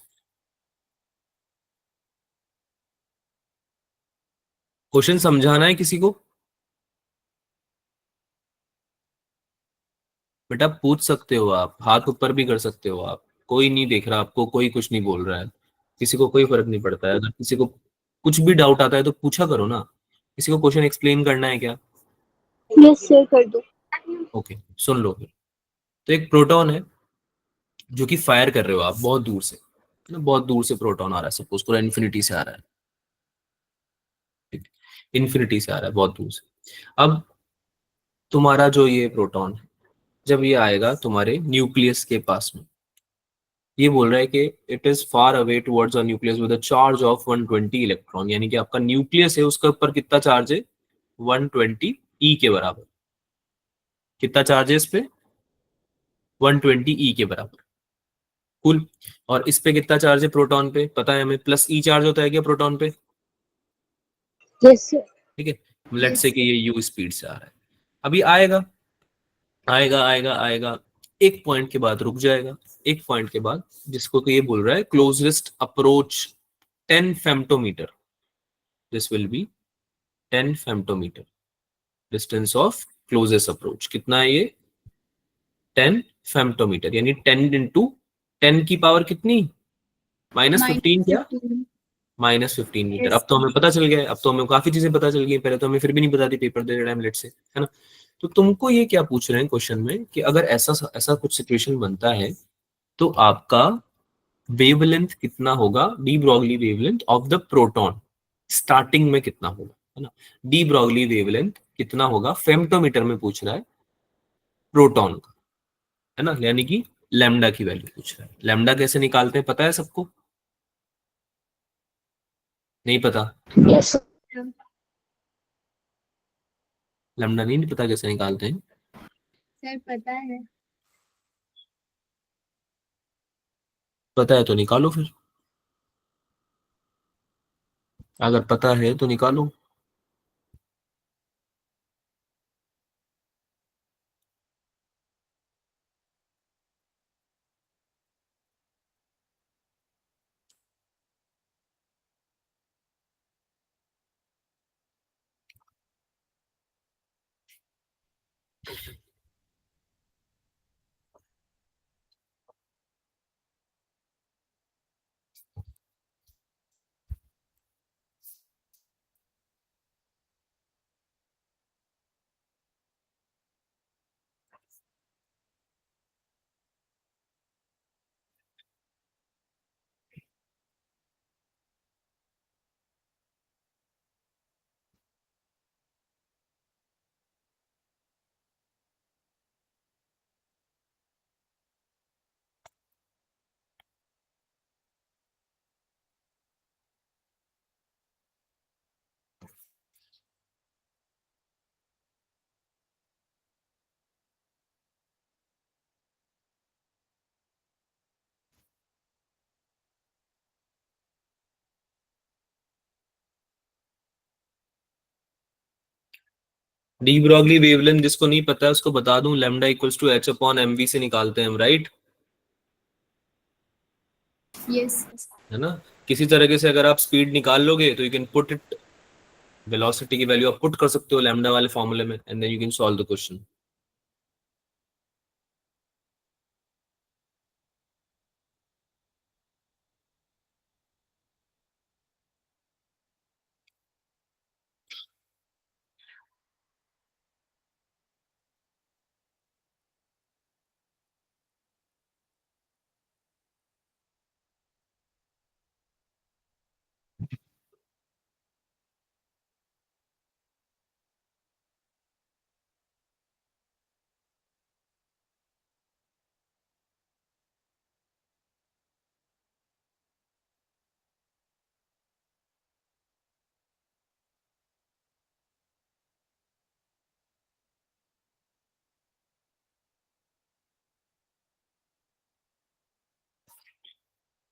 Question समझाना है किसी को? बेटा पूछ सकते हो आप, हाथ ऊपर भी कर सकते हो आप, कोई नहीं देख रहा आपको, कोई कुछ नहीं बोल रहा है, किसी को कोई फर्क नहीं पड़ता है। अगर किसी को कुछ भी डाउट आता है तो पूछा करो ना। किसी को क्वेश्चन एक्सप्लेन करना है क्या? Yes, sir. कर दो. ओके, सुन लो फिर। तो एक प्रोटॉन है जो कि फायर कर रहे हो आप बहुत दूर से, है ना? बहुत दूर से प्रोटॉन आ रहा है, सपोज करो इन्फिनिटी से आ रहा है, ठीक? इन्फिनिटी से आ रहा है बहुत दूर से। अब तुम्हारा जो ये प्रोटॉन है, जब ये आएगा तुम्हारे न्यूक्लियस के पास में, ये बोल रहा है कि it is far away towards a nucleus with a charge of 120 electron, यानी कि आपका न्यूक्लियस है उसके ऊपर कितना चार्ज है, 120 ई के बराबर। कितना चार्ज है इस पे, 120 ई के बराबर। कुल। और इस पे कितना चार्ज है प्रोटॉन पे, पता है हमें, प्लस ई चार्ज होता है क्या प्रोटॉन पे, Yes, sir. ठीक है। Let's say Yes. कि ये यू स्पीड से आ रहा है, अभी आएगा आएगा आएगा आएगा, एक पॉइंट के बाद रुक जाएगा, एक पॉइंट के बाद, जिसको कि ये बोल रहा है closest approach 10 femtometre, this will be 10 femtometre distance of closest approach. कितना है ये, 10 फेम्टोमीटर, यानी 10 इंटू 10 की पावर कितनी, -15 क्या, -15. -15 मीटर। Yes. अब तो हमें पता चल गया है, अब तो हमें काफी चीजें पता चल गई, पहले तो हमें फिर भी नहीं पता थी पेपर दे टाइम, लेट से, है ना। तो तुमको ये क्या पूछ रहे हैं क्वेश्चन में कि अगर ऐसा ऐसा कुछ सिचुएशन बनता है तो आपका वेवलेंथ कितना होगा, D Broglie wavelength of the proton starting में कितना होगा, है ना। डी ब्रॉगली वेवलेंथ कितना होगा फेम्टोमीटर में पूछ रहा है प्रोटॉन का, है ना, यानी कि लैम्डा की वैल्यू पूछ रहा है। लैम्डा कैसे निकालते हैं पता है सबको, नहीं पता, Yes, sir. लैम्डा नहीं पता कैसे निकालते हैं, सर पता है. पता है तो निकालो फिर, अगर पता है तो निकालो। डी ब्रॉगली वेवलेंथ जिसको नहीं पता है उसको बता दूं, lambda equals to H upon M V से निकालते हैं हम, राइट, Yes. है ना। किसी तरीके से अगर आप स्पीड निकाल लोगे तो you can put it, velocity की वैल्यू आप पुट कर सकते हो लैम्डा वाले फॉर्मूले में, and then you can solve the question.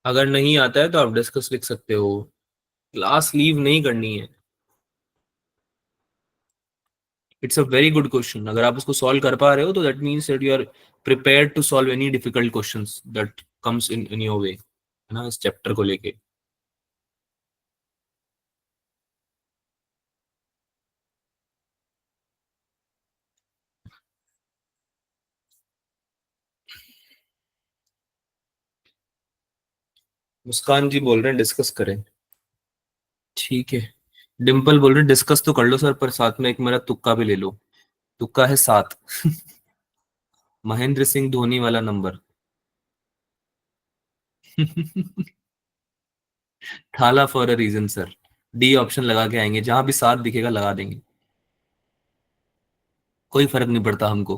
अगर नहीं आता है तो आप डिस्कस लिख सकते हो, क्लास लीव नहीं करनी है। It's a very good question, अगर आप उसको सॉल्व कर पा रहे हो तो that means that you are prepared to solve any difficult questions that comes in your way, है ना, इस चैप्टर को लेके। मुस्कान जी बोल रहे हैं डिस्कस करें, ठीक है। डिम्पल बोल रहे डिस्कस तो कर लो सर, पर साथ में एक मेरा तुक्का भी ले लो, तुक्का है 7 महेंद्र सिंह धोनी वाला number Thala for a reason sir, D option लगा के आएंगे, जहां भी 7 दिखेगा लगा देंगे। कोई फर्क नहीं पड़ता हमको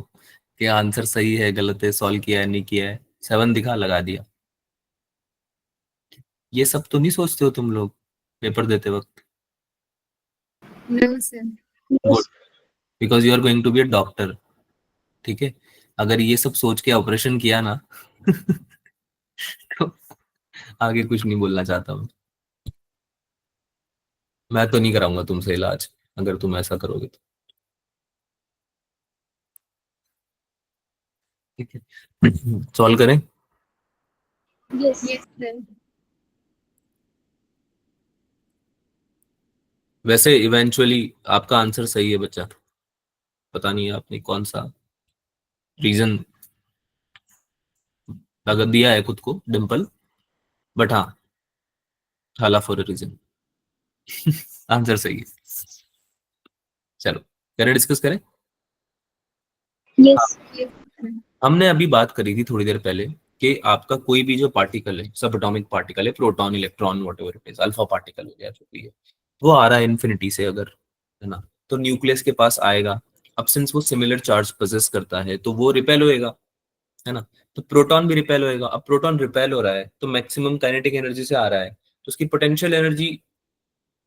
कि आंसर सही है गलत है, सॉल्व किया है नहीं किया है, 7 दिखा लगा दिया। ये सब तो नहीं सोचते हो तुम लोग पेपर देते वक्त? No, sir. Good, because you are going to be a doctor. ठीक है, अगर ये सब सोच के ऑपरेशन किया ना तो आगे कुछ नहीं बोलना चाहता हूँ। मैं तो नहीं कराऊंगा तुमसे इलाज अगर तुम ऐसा करोगे तो। ठीक है, सॉल्व करें। Yes. Yes, sir. वैसे इवेंचुअली आपका आंसर सही है बच्चा, पता नहीं आपने कौन सा रीजन अगर दिया है खुद को डिम्पल, बट हाँ हाला फॉर अ रीजन। आंसर सही है। चलो करें, डिस्कस करें। Yes. Yes, sir. हमने अभी बात करी थी थोड़ी देर पहले कि आपका कोई भी जो पार्टिकल है, सब एटॉमिक पार्टिकल है, proton electron whatever it is, alpha particle हो गया जो भी है, वो आ रहा है इन्फिनिटी से अगर, है ना, तो न्यूक्लियस के पास आएगा। अब सिंस वो सिमिलर चार्ज पोजेस करता है तो वो रिपेल होएगा, है ना, तो प्रोटॉन भी रिपेल होएगा। अब प्रोटॉन रिपेल हो रहा है तो मैक्सिमम काइनेटिक एनर्जी से आ रहा है, तो उसकी पोटेंशियल एनर्जी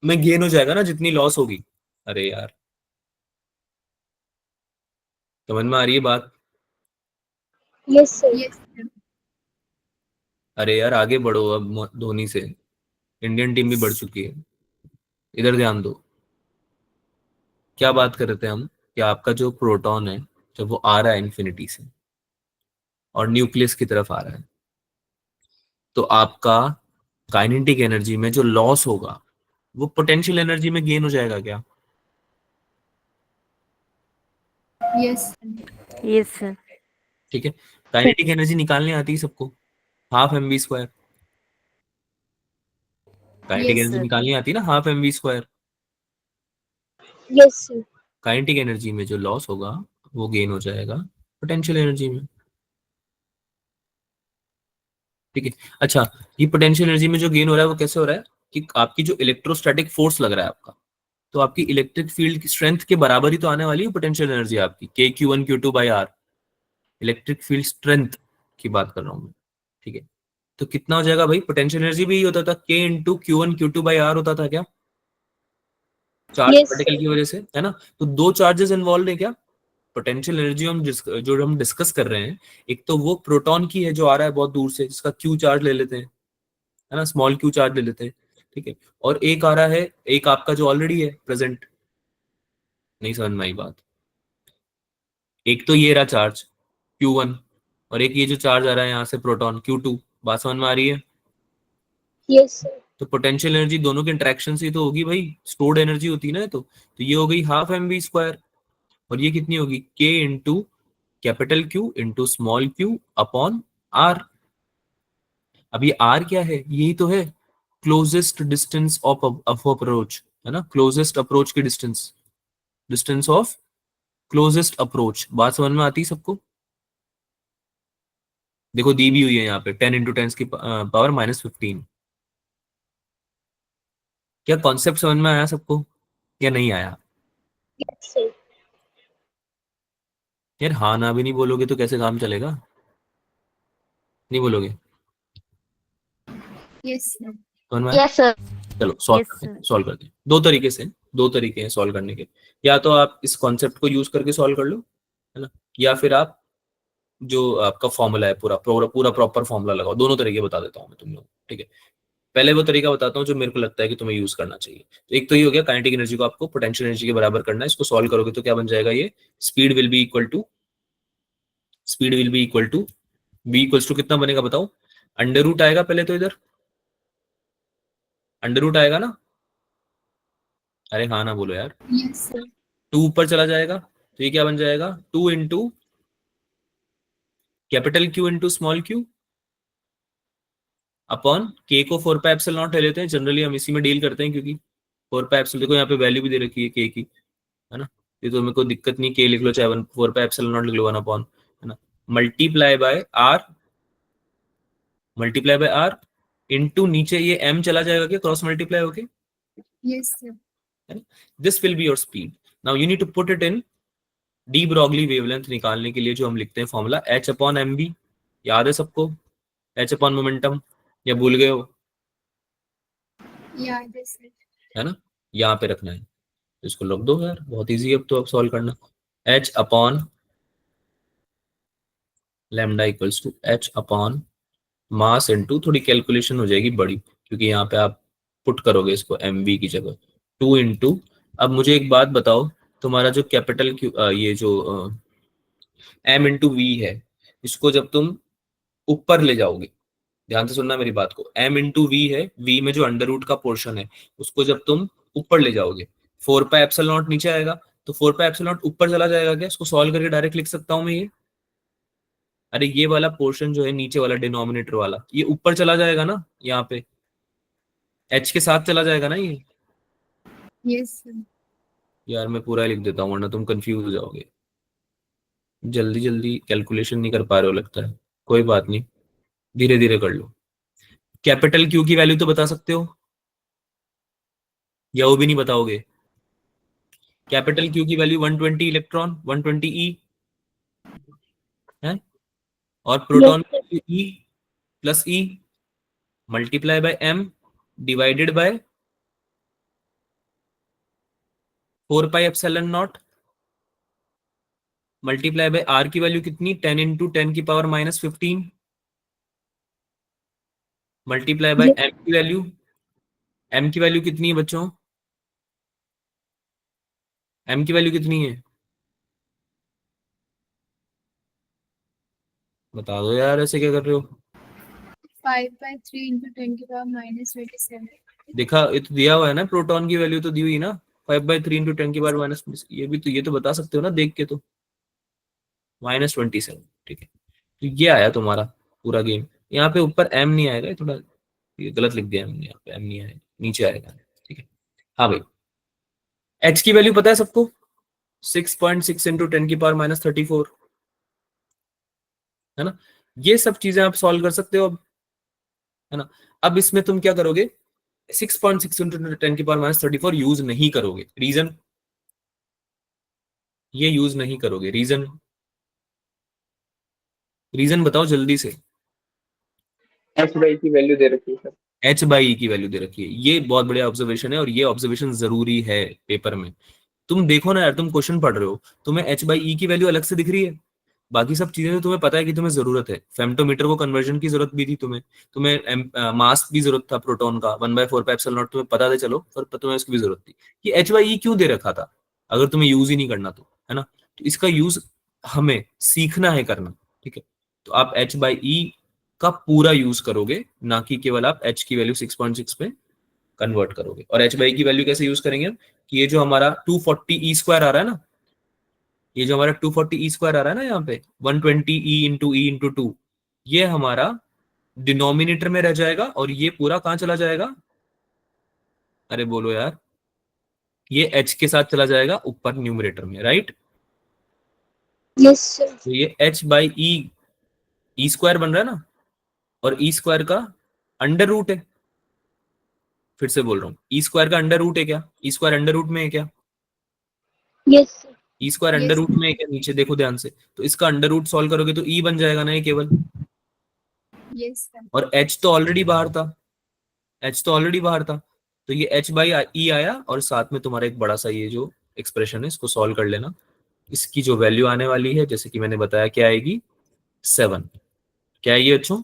में गेन हो जाएगा ना जितनी लॉस होगी। अरे यार समझ में आ रही है बात? Yes, sir. Yes, sir. अरे यार आगे बढ़ो, अब धोनी से इंडियन टीम भी बढ़ चुकी है, इधर ध्यान दो। क्या बात कर रहे थे हम कि आपका जो प्रोटॉन है जब वो आ रहा है इन्फिनिटी से और न्यूक्लियस की तरफ आ रहा है, तो आपका काइनेटिक एनर्जी में जो लॉस होगा वो पोटेंशियल एनर्जी में गेन हो जाएगा क्या? Yes, sir. Yes, sir. ठीक है, काइनेटिक एनर्जी निकालने आती है सबको, half M V square. Kinetic Yes, energy sir. निकालनी आती है ना, half M V square. Yes, sir. Kinetic energy में जो लॉस होगा वो गेन हो जाएगा पोटेंशियल एनर्जी में। ठीक है, अच्छा, ये पोटेंशियल एनर्जी में जो गेन हो रहा है वो कैसे हो रहा है कि आपकी जो इलेक्ट्रोस्टैटिक फोर्स लग रहा है आपका, तो आपकी इलेक्ट्रिक फील्ड की स्ट्रेंथ के बराबर ही तो आने वाली है पोटेंशियल एनर्जी आपकी, K Q one Q two by R. Electric field strength की बात कर रहा हूँ मैं। ठीक है, तो कितना हो जाएगा भाई? पोटेंशियल एनर्जी भी यही होता था, K into Q one Q two by R होता था क्या, चार्ज Yes, पार्टिकल sir. की वजह से, है ना। तो दो चार्जेस इन्वॉल्व है क्या पोटेंशियल एनर्जी जो हम डिस्कस कर रहे हैं। एक तो वो प्रोटॉन की है जो आ रहा है बहुत दूर से, जिसका क्यू चार्ज ले लेते हैं, है ना, स्मॉल क्यू चार्ज ले लेते हैं। ठीक है, और एक आ रहा है, एक आपका जो ऑलरेडी है प्रेजेंट। नहीं समझ में आई बात? एक तो ये रहा चार्ज Q1, और एक ये जो चार्ज आ रहा है यहाँ से प्रोटॉन Q2। बात समझ में आ रही है? Yes, sir. तो पोटेंशियल एनर्जी दोनों के इंटरेक्शन से ही तो होगी भाई, स्टोर्ड एनर्जी होती है ना। तो ये हो गई हाफ एम वी स्क्वायर, और ये कितनी होगी, K into capital Q into small Q upon R. अब ये आर क्या है? यही तो है क्लोजेस्ट डिस्टेंस ऑफ अप्रोच, है ना, क्लोजेस्ट अप्रोच की distance, distance of closest approach. बात समझ में आती है सबको? देखो दी भी हुई है यहाँ पे 10 इंटू टेंस की पावर -15। क्या कॉन्सेप्ट समझ में आया सबको या नहीं आया? Yes, sir. यार हाँ ना भी नहीं बोलोगे तो कैसे काम चलेगा? नहीं बोलोगे? Yes, sir. समझ में आया? Yes, sir. चलो सॉल्व Yes, करते हैं, sir. सॉल्व करते हैं। दो तरीके से, दो तरीके हैं सॉल्व करने के। या तो आप इस कॉन्सेप्ट को यूज करके सॉल्व कर लो, है ना, या फिर आप जो आपका फॉर्मूला है पूरा पूरा पूरा प्रॉपर फॉर्मूला लगाओ। दोनों तरीके बता देता हूँ मैं तुम लोग, ठीक है। पहले वो तरीका बताता हूँ जो मेरे को लगता है कि तुम्हें यूज करना चाहिए। तो एक तो ये हो गया, काइनेटिक एनर्जी को आपको पोटेंशियल एनर्जी के बराबर करना है। इसको सॉल्व करोगे तो क्या बन जाएगा, ये speed will be equal to, speed will be equal to be equals to कितना बनेगा बताओ? अंडर रूट आएगा पहले तो, इधर अंडर रूट आएगा ना। अरे हाँ ना बोलो यार। Yes, sir. 2 ऊपर चला जाएगा तो ये क्या बन जाएगा, 2 into capital Q into small Q upon के को 4 पाई एप्सिलॉन नॉट ले लेते हैं। जनरली हम इसी में डील करते हैं क्योंकि 4 पाई एप्सिलॉन, देखो यहाँ पे वैल्यू भी दे रखी है के की, है ना, ये तो मेरे को दिक्कत नहीं, के लिख लो चाहे 4 पाई एप्सिलॉन नॉट लिख लो 1 अपॉन, है ना, multiply by R, multiply by R into नीचे ये m चला जाएगा क्या क्रॉस मल्टीप्लाई होके, Yes, sir. This will be your speed. Now you need to put it in de Broglie wavelength निकालने के लिए जो हम लिखते हैं formula H upon M B, याद है सबको? एच अपॉन मोमेंटम, या भूल गए हो? याद है सर। है ना, यहाँ पे रखना है, इसको लिख दो यार, बहुत इजी है अब तो, अब सॉल्व करना। H upon lambda equals to H upon mass into, थोड़ी कैलकुलेशन हो जाएगी बड़ी क्योंकि यहाँ पे आप पुट करोगे इसको एम वी की जगह, 2 इंटू। अब मुझे एक बात बताओ, तुम्हारा जो कैपिटल क्यू ये जो एम इंटू वी है, इसको जब तुम ऊपर ले जाओगे, ध्यान से सुनना मेरी बात को, एम इंटू वी है, वी में जो अंडर रूट का पोर्शन है उसको जब तुम ऊपर ले जाओगे, 4 पाई एप्सिलॉन नॉट नीचे आएगा, तो 4 पाई एप्सिलॉन नॉट ऊपर चला जाएगा क्या? इसको सॉल्व करके डायरेक्ट लिख सकता हूँ मैं ये? अरे ये वाला पोर्शन जो है नीचे वाला डिनोमिनेटर वाला, ये ऊपर चला जाएगा ना, यहाँ पे एच के साथ चला जाएगा ना ये। Yes sir. यार मैं पूरा लिख देता हूँ वरना तुम कंफ्यूज हो जाओगे, जल्दी जल्दी कैलकुलेशन नहीं कर पा रहे हो लगता है, कोई बात नहीं, धीरे धीरे कर लो। कैपिटल क्यू की वैल्यू तो बता सकते हो या वो भी नहीं बताओगे? कैपिटल क्यू की वैल्यू 120 इलेक्ट्रॉन, 120 ई है, और proton E plus E multiply by M divided by 4 pi epsilon naught multiply by R की वैल्यू कितनी, 10 इंटू 10 की power minus 15 multiply by Yes. M की वैल्यू, एम की वैल्यू कितनी है बच्चों? एम की वैल्यू कितनी है बता दो यार, ऐसे क्या कर रहे हो? 5/3 into 10 की पावर -27। देखा, ये तो दिया हुआ है ना, प्रोटॉन की वैल्यू तो दी हुई ना, 5/3 इंटू 10 की पावर माइनस, ये भी तो, ये तो बता सकते हो ना देख के, तो -27, ठीक है। तो ये आया तुम्हारा पूरा गेम। यहाँ पे ऊपर एम नहीं आएगा, ये थोड़ा ये गलत लिख दिया हमने, यहाँ पे एम नहीं आएगा, नीचे आएगा, ठीक है। हाँ भाई, एच की वैल्यू पता है सबको? 6.6 इंटू 10 की पावर -34, है ना। ये सब चीजें आप सॉल्व कर सकते हो अब, है ना। अब इसमें तुम क्या करोगे, 6.6 इंटू 10 की पावर -34 यूज नहीं करोगे, रीजन, ये यूज नहीं करोगे, रीजन, रीजन बताओ जल्दी से। एच बाई की वैल्यू दे रखी है सर। एच बाई ई की वैल्यू दे रखी है, ये बहुत बढ़िया ऑब्जर्वेशन है, और ये ऑब्जर्वेशन जरूरी है पेपर में। तुम देखो ना यार, तुम क्वेश्चन पढ़ रहे हो, तुम्हें एच बाई ई की वैल्यू अलग से दिख रही है, बाकी सब चीजें तो तुम्हें पता है कि तुम्हें जरूरत है, फेम्टोमीटर को कन्वर्जन की जरूरत भी थी तुम्हें, तुम्हें मास की जरूरत था प्रोटॉन का, 1/4 पाई एप्सिलॉन नॉट तुम्हें पता था, चलो, पर तुम्हें उसकी भी जरूरत थी। ये एच बाई ई क्यों दे रखा था अगर तुम्हें यूज ही नहीं करना तो, है ना। तो इसका यूज हमें सीखना है करना, ठीक है। तो आप एच बाई ई का पूरा यूज करोगे, ना कि केवल आप एच की वैल्यू 6.6 में कन्वर्ट करोगे। और एच बाई की वैल्यू कैसे यूज करेंगे कि ये जो हमारा 240 ई स्क्वायर आ रहा है ना, ये जो हमारा 240 ई स्क्वायर आ रहा है ना यहाँ पे, 120 ई इंटू 2, ये हमारा डिनोमिनेटर में रह जाएगा, और ये पूरा कहाँ चला जाएगा? अरे बोलो यार, ये एच के साथ चला जाएगा ऊपर न्यूमरेटर में, राइट। Yes, sir. तो ये एच बाई ई स्क्वायर बन रहा है ना, और ई स्क्वायर का अंडर रूट है, फिर से बोल रहा हूँ, ई स्क्वायर का अंडर रूट है क्या? ई स्क्वायर अंडर रूट में है क्या? Yes, sir. E square under Yes. Root में है क्या? नीचे देखो ध्यान से, तो इसका अंडर रूट सॉल्व करोगे तो ई बन जाएगा ना ये केवल, यस सर। और एच तो ऑलरेडी बाहर था, एच तो ऑलरेडी बाहर था, तो ये एच बाई ई आया, और साथ में तुम्हारा एक बड़ा सा ये जो एक्सप्रेशन है इसको सॉल्व कर लेना। इसकी जो वैल्यू आने वाली है, जैसे कि मैंने बताया, क्या आएगी? 7। क्या है ये बच्चों?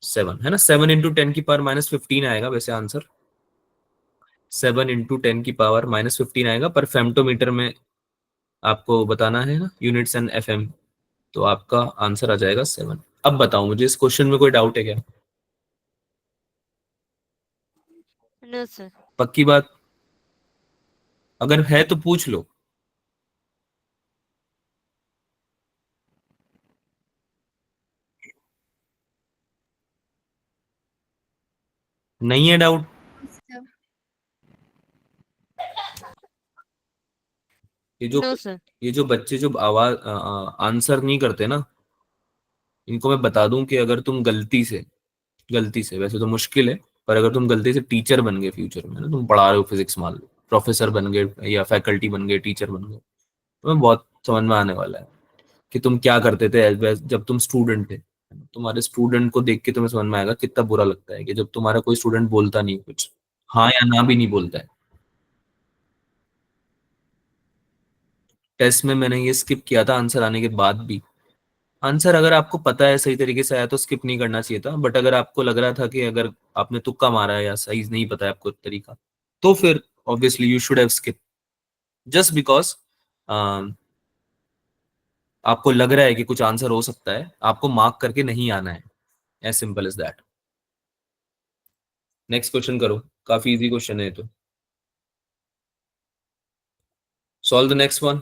7, है ना। 7 इंटू 10 की पावर -15 आएगा वैसे आंसर, 7 इंटू 10 की पावर -15 आएगा, पर फेम्टोमीटर में आपको बताना है ना, यूनिट्स एंड एफएम, तो आपका आंसर आ जाएगा 7। अब बताओ मुझे, इस क्वेश्चन में कोई डाउट है क्या? No, sir. पक्की बात? अगर है तो पूछ लो। नहीं है डाउट? सर। No, sir. ये जो बच्चे जो आवाज आंसर नहीं करते ना, इनको मैं बता दूं कि अगर तुम गलती से, वैसे तो मुश्किल है, पर अगर तुम गलती से टीचर बन गए फ्यूचर में ना, तुम पढ़ा रहे हो फिजिक्स मान लो, प्रोफेसर बन गए या फैकल्टी बन गए, टीचर बन गए, तुम्हें बहुत समझ में आने वाला है कि तुम क्या करते थे जब तुम स्टूडेंट थे। तुम्हारे स्टूडेंट को देख के तुम्हें समझ में आएगा कितना बुरा लगता है कि जब तुम्हारा कोई स्टूडेंट बोलता नहीं कुछ, हाँ या ना भी नहीं बोलता है। टेस्ट में मैंने ये स्किप किया था आंसर आने के बाद भी। आंसर अगर आपको पता है सही तरीके से आया तो स्किप नहीं करना चाहिए था, बट अगर आपको लग रहा था कि अगर आपने तुक्का मारा है या सही नहीं पता है आपको तरीका, तो फिर obviously you should have skip, just because आपको लग रहा है कि कुछ आंसर हो सकता है, आपको मार्क करके नहीं आना है, as simple as that. Next question करो, काफी इजी क्वेश्चन है ये तो। Solve the next one.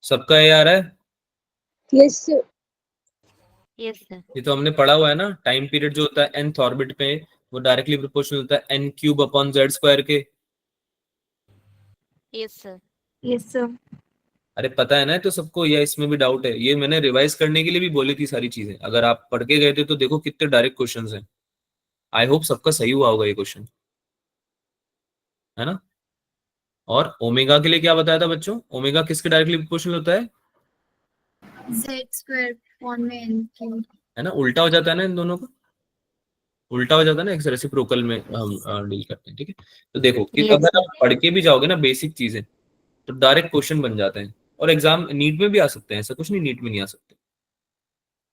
सबका ये आ रहा है? Yes, sir. Yes, sir. ये तो हमने पढ़ा हुआ है ना, टाइम पीरियड जो होता है nth ऑर्बिट पे वो डायरेक्टली प्रोपोर्शनल होता है n cube upon z square के। Yes, sir. Yes, sir. अरे पता है ना तो सबको, या इसमें भी डाउट है? ये मैंने रिवाइज करने के लिए भी बोली थी सारी चीजें, अगर आप पढ़ के गए थे तो देखो कितने डायरेक्ट क्वेश्चंस हैं। आई होप सबका सही हुआ होगा ये क्वेश्चन, है ना। और ओमेगा के लिए क्या बताया था बच्चों? ओमेगा किसके डायरेक्टली प्रोपोर्शनल होता है? Z square upon में n cube. है ना, उल्टा हो जाता है ना इन दोनों का, उल्टा हो जाता है ना, एक रेसिप्रोकल में हम डील करते हैं, ठीक है। तो देखो कि Yes, अगर sir. आप पढ़ के भी जाओगे ना बेसिक चीजें तो डायरेक्ट क्वेश्चन बन जाते हैं, और एग्जाम नीट में भी आ सकते हैं, ऐसा कुछ नहीं नीट में नहीं आ सकते।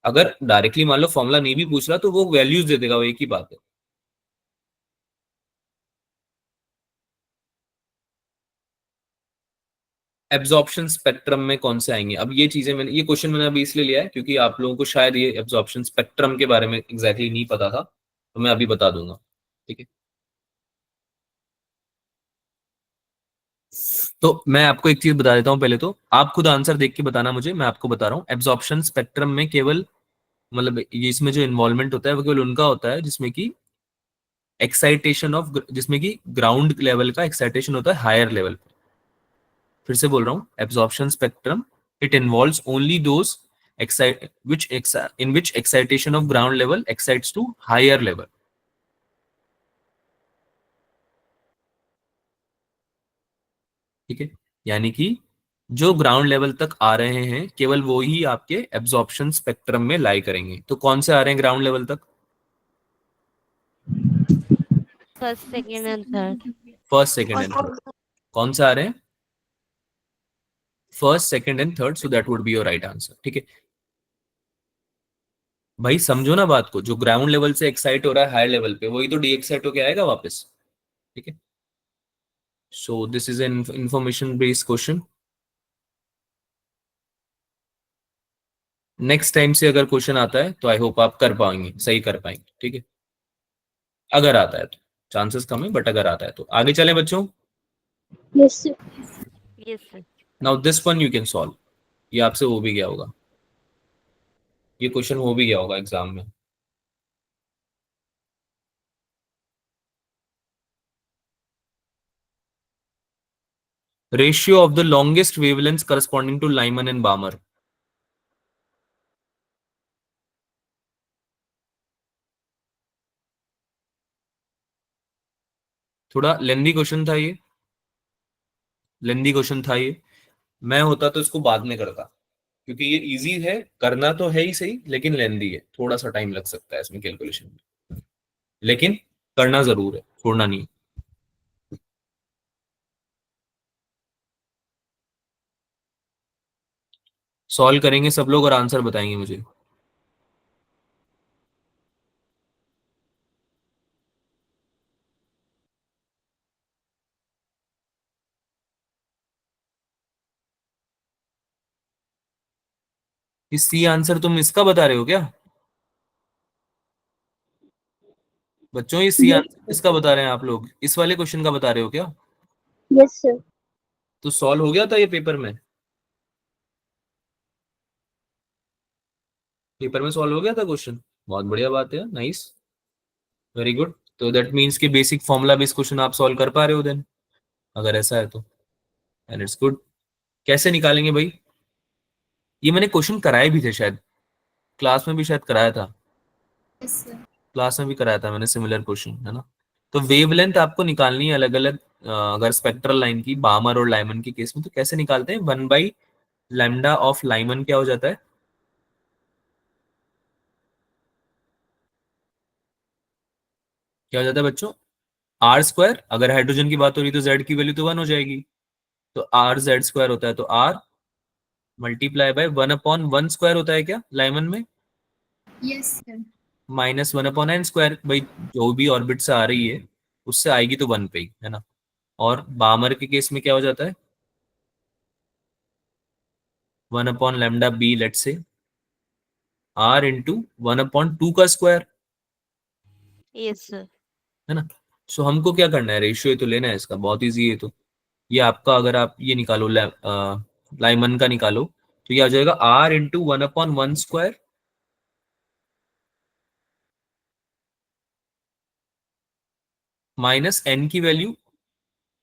अगर डायरेक्टली मान लो फॉर्मूला नहीं भी पूछ रहा तो वो वैल्यूज दे देगा, वो एक ही बात है। एब्जॉर्प्शन स्पेक्ट्रम में कौन से आएंगे? अब ये चीजें मैंने, ये क्वेश्चन मैंने अभी इसलिए लिया है क्योंकि आप लोगों को शायद ये एब्जॉर्प्शन स्पेक्ट्रम के बारे में एग्जैक्टली नहीं पता था, तो मैं अभी बता दूंगा, ठीक है। तो मैं आपको एक चीज बता देता हूँ पहले, तो आप खुद आंसर देख के बताना मुझे, मैं आपको बता रहा हूँ। एब्जॉर्प्शन स्पेक्ट्रम में केवल मतलब ये इसमें जो इन्वॉल्वमेंट होता है वो केवल उनका होता है जिसमें कि एक्साइटेशन ऑफ, जिसमें कि ग्राउंड लेवल का एक्साइटेशन होता है हायर लेवल। फिर से बोल रहा हूँ, absorption spectrum it involves only those in which excitation of ground level excites to higher level। ठीक है, यानी कि जो ग्राउंड लेवल तक आ रहे हैं केवल वो ही आपके एब्जॉर्प्शन स्पेक्ट्रम में लाई करेंगे। तो कौन से आ रहे हैं ग्राउंड लेवल तक? First, second, and third. First second and third. कौन से आ रहे हैं? First second and third, so that would be your right answer, ठीक है। भाई समझो ना बात को, जो ग्राउंड लेवल से एक्साइट हो रहा है हायर लेवल पे वही तो डी एक्साइट होके आएगा वापस, ठीक है। सो this is an information based question. Next time से अगर क्वेश्चन आता है तो आई होप आप कर पाएंगे, सही कर पाएंगे, ठीक है। अगर आता है तो, चांसेस कम है बट अगर आता है तो। आगे चले बच्चों। Yes, sir. Yes, sir. Now this one you can solve. ये आपसे हो भी गया होगा, ये क्वेश्चन हो भी गया होगा एग्जाम में। Ratio of the longest wavelength corresponding to Lyman and Balmer. थोड़ा लेंदी क्वेश्चन था ये, लेंदी क्वेश्चन था ये। मैं होता तो इसको बाद में करता, क्योंकि ये इजी है, करना तो है ही सही, लेकिन लेंदी है, थोड़ा सा टाइम लग सकता है इसमें कैलकुलेशन में, लेकिन करना जरूर है, छोड़ना नहीं। सॉल्व करेंगे सब लोग और आंसर बताएंगे मुझे। इस सी आंसर तुम इसका बता रहे हो क्या बच्चों? ये सी Yes, आंसर इसका बता रहे हैं आप लोग? इस वाले क्वेश्चन का बता रहे हो क्या? yes, sir. तो सॉल्व हो गया था ये पेपर में? पेपर में सॉल्व हो गया था क्वेश्चन? बहुत बढ़िया बात है, नाइस, वेरी गुड। तो दैट मीन्स कि बेसिक फॉर्मूला बेस्ड क्वेश्चन आप सॉल्व कर पा रहे हो देन, अगर ऐसा है तो, एंड इट्स गुड। कैसे निकालेंगे भाई? ये मैंने क्वेश्चन कराए भी थे शायद, क्लास में भी शायद कराया था, Yes, sir. क्लास में भी कराया था मैंने सिमिलर क्वेश्चन, है ना। तो वेवलेंथ आपको निकालनी है अलग अलग, अगर स्पेक्ट्रल लाइन की, बामर और लाइमन के केस में तो कैसे निकालते हैं? 1/λ ऑफ लाइमन क्या हो जाता है? क्या हो जाता है बच्चों? R²। अगर हाइड्रोजन की बात हो रही तो Z की वैल्यू तो 1 हो जाएगी, तो RZ² होता है, तो R मल्टीप्लाई बाय 1/1² होता है क्या लाइमन में? Yes, sir. -1/n²। भाई जो भी ऑर्बिट से आ रही है उससे आएगी तो 1 पे ही, है ना। और बामर के केस में क्या हो जाता है? 1/λb, लेट से R इंटू 1/2 का स्क्वायर, Yes, sir. है ना। सो हमको क्या करना है? रेशियो तो लेना है इसका, बहुत इजी है। तो ये आपका, अगर आप ये निकालो लाइमन का निकालो, तो ये आ जाएगा R इंटू 1/1² माइनस n की वैल्यू।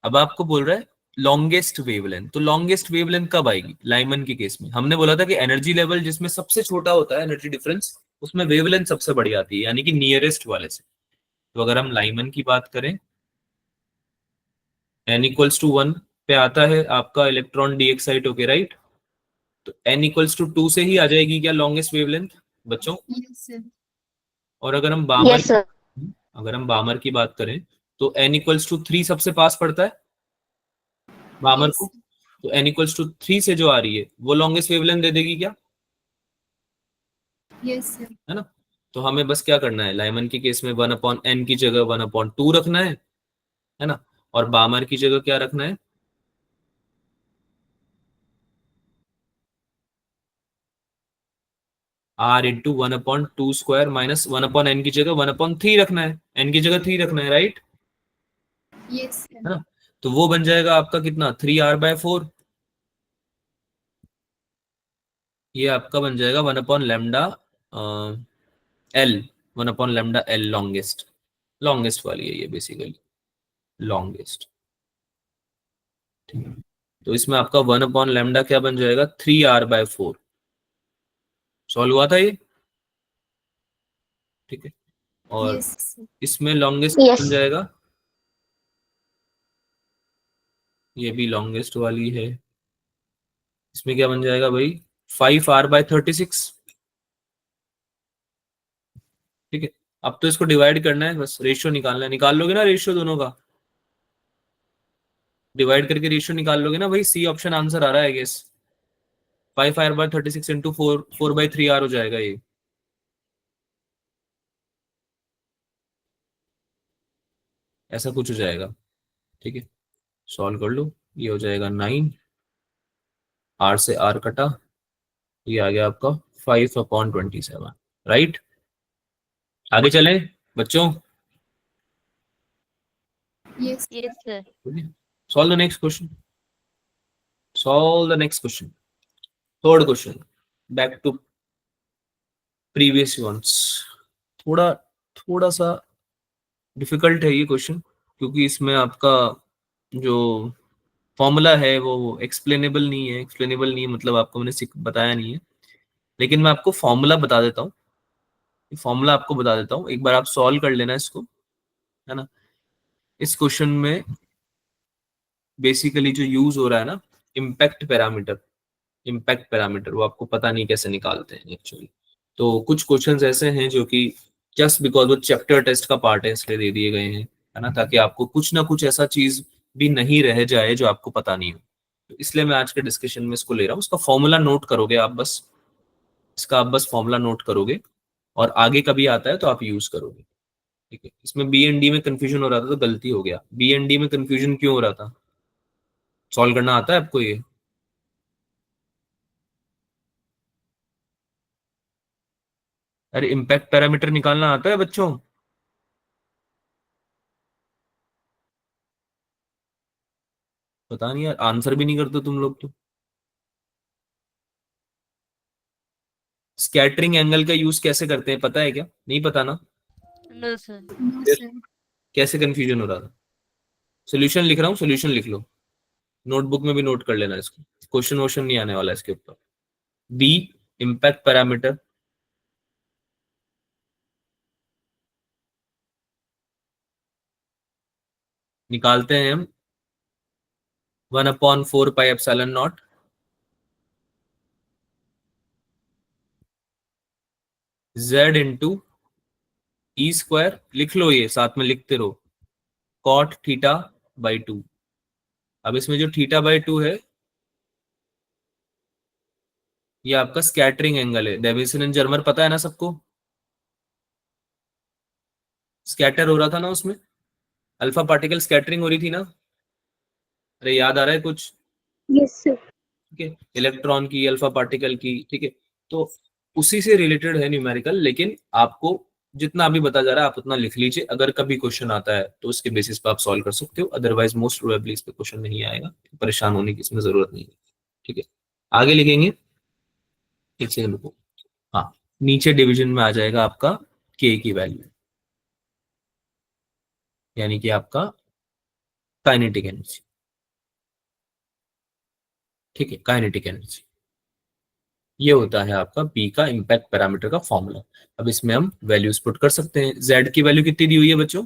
अब आपको बोल रहा है लॉन्गेस्ट वेवलेंथ, तो लॉन्गेस्ट वेवलेंथ कब आएगी? लाइमन के केस में हमने बोला था कि एनर्जी लेवल जिसमें सबसे छोटा होता है एनर्जी डिफरेंस, उसमें वेवलेंथ सबसे बड़ी आती है, यानी कि नियरेस्ट वाले से। तो अगर हम लाइमन की बात करें, n=1 पे आता है आपका इलेक्ट्रॉन डी एक्साइट होके, राइट। तो n=2 से ही आ जाएगी क्या लॉन्गेस्ट वेवलेंथ बच्चों? Yes, sir. और अगर हम बामर Yes, sir. अगर हम बामर की बात करें तो n=3 सबसे पास पड़ता है बामर Yes, को। sir. तो n=3 से जो आ रही है वो लॉन्गेस्ट वेवलेंथ दे देगी क्या? Yes, sir. है ना। तो हमें बस क्या करना है, लाइमन के केस में 1/n की जगह 1/2 रखना है ना। और बामर की जगह क्या रखना है? R इंटू 1/2² माइनस 1/n की जगह 1/3 रखना है, n की जगह 3 रखना है, राइट, Yes, sir. है ना। तो वो बन जाएगा आपका कितना? 3R/4। ये आपका बन जाएगा 1/λ L, 1/λ L लॉन्गेस्ट, लॉन्गेस्ट वाली है ये बेसिकली, लॉन्गेस्ट। ठीक है। तो इसमें आपका 1/λ क्या बन जाएगा? 3R/4। सॉल्व हुआ था ये, ठीक है। और Yes, sir. इसमें लॉन्गेस्ट Yes. बन जाएगा, ये भी लॉन्गेस्ट वाली है, इसमें क्या बन जाएगा भाई? 5R/36। ठीक है। अब तो इसको डिवाइड करना है, बस रेशियो निकालना है। निकाल लोगे ना रेशियो दोनों का? डिवाइड करके रेशियो निकाल लोगे ना भाई? सी ऑप्शन आंसर आ रहा है गेस। 5R/36 इंटू 4/3R हो जाएगा ये। ऐसा कुछ हो जाएगा, ठीक है। सॉल्व कर लो, ये हो जाएगा 9, R से R कटा, ये आ गया आपका 5/27, राइट। आगे चलें बच्चों। Yes, sir. Yes, sir. Solve the next question, solve the next question. Third question, back to previous ones. थोड़ा थोड़ा सा डिफिकल्ट है ये क्वेश्चन, क्योंकि इसमें आपका जो फॉर्मूला है वो एक्सप्लेनेबल नहीं है। एक्सप्लेनेबल नहीं है मतलब आपको मैंने बताया नहीं है, लेकिन मैं आपको फॉर्मूला बता देता हूँ। फॉर्मूला आपको बता देता हूँ, एक बार आप सॉल्व कर लेना इसको, है ना। इस क्वेश्चन में बेसिकली जो यूज हो रहा है ना, इम्पैक्ट पैरामीटर, इम्पैक्ट पैरामीटर, वो आपको पता नहीं कैसे निकालते हैं एक्चुअली। तो कुछ क्वेश्चंस ऐसे हैं जो कि जस्ट बिकॉज वो चैप्टर टेस्ट का पार्ट है इसलिए दे दिए गए हैं, है ना, ताकि आपको कुछ ना कुछ ऐसा चीज भी नहीं रह जाए जो आपको पता नहीं हो। तो इसलिए मैं आज के डिस्कशन में इसको ले रहा हूँ। उसका फॉर्मूला नोट करोगे आप बस, इसका आप बस फॉर्मूला नोट करोगे और आगे कभी आता है तो आप यूज करोगे, ठीक है। इसमें बी एंड डी में कंफ्यूजन हो रहा था तो गलती हो गया। बी एंड डी में कंफ्यूजन क्यों हो रहा था? सॉल्व करना आता है आपको ये? अरे इम्पैक्ट पैरामीटर निकालना आता है बच्चों? पता नहीं यार, आंसर भी नहीं करते तुम लोग तो। स्कैटरिंग एंगल का यूज कैसे करते हैं पता है क्या? नहीं पता ना? No, sir. No, फिर sir. कैसे कंफ्यूजन हो रहा था? सोल्यूशन लिख रहा हूँ, सोल्यूशन लिख लो, नोटबुक में भी नोट कर लेना इसको। क्वेश्चन वोश्चन नहीं आने वाला इसके ऊपर। बी इम्पैक्ट पैरामीटर, निकालते हैं हम 1/4 pi epsilon not z into E square, लिख लो ये साथ में लिखते रहो, कॉट थीटा बाई 2। अब इसमें जो थीटा बाई 2 है ये आपका स्कैटरिंग एंगल है। डेविसन एंड जर्मर पता है ना सबको, स्कैटर हो रहा था ना उसमें, अल्फा पार्टिकल स्कैटरिंग हो रही थी ना, अरे याद आ रहा है कुछ? Yes, sir. ठीक है, इलेक्ट्रॉन की, अल्फा पार्टिकल की, ठीक है। तो उसी से रिलेटेड है न्यूमेरिकल, लेकिन आपको जितना अभी बता जा रहा है आप उतना लिख लीजिए, अगर कभी क्वेश्चन आता है तो उसके बेसिस पे आप सॉल्व कर सकते हो, अदरवाइज मोस्ट प्रोबेबली इस पे क्वेश्चन नहीं आएगा, परेशान होने की इसमें जरूरत नहीं है। ठीक है, आगे लिखेंगे, एक सेकंड रुको। हाँ, नीचे डिवीजन में आ जाएगा आपका के की वैल्यू, यानी कि आपका काइनेटिक एनर्जी। ठीक है, काइनेटिक एनर्जी ये होता है आपका बी का इम्पैक्ट पैरामीटर का फॉर्मूला। अब इसमें हम वैल्यूज पुट कर सकते हैं। जेड की वैल्यू कितनी दी हुई है बच्चों?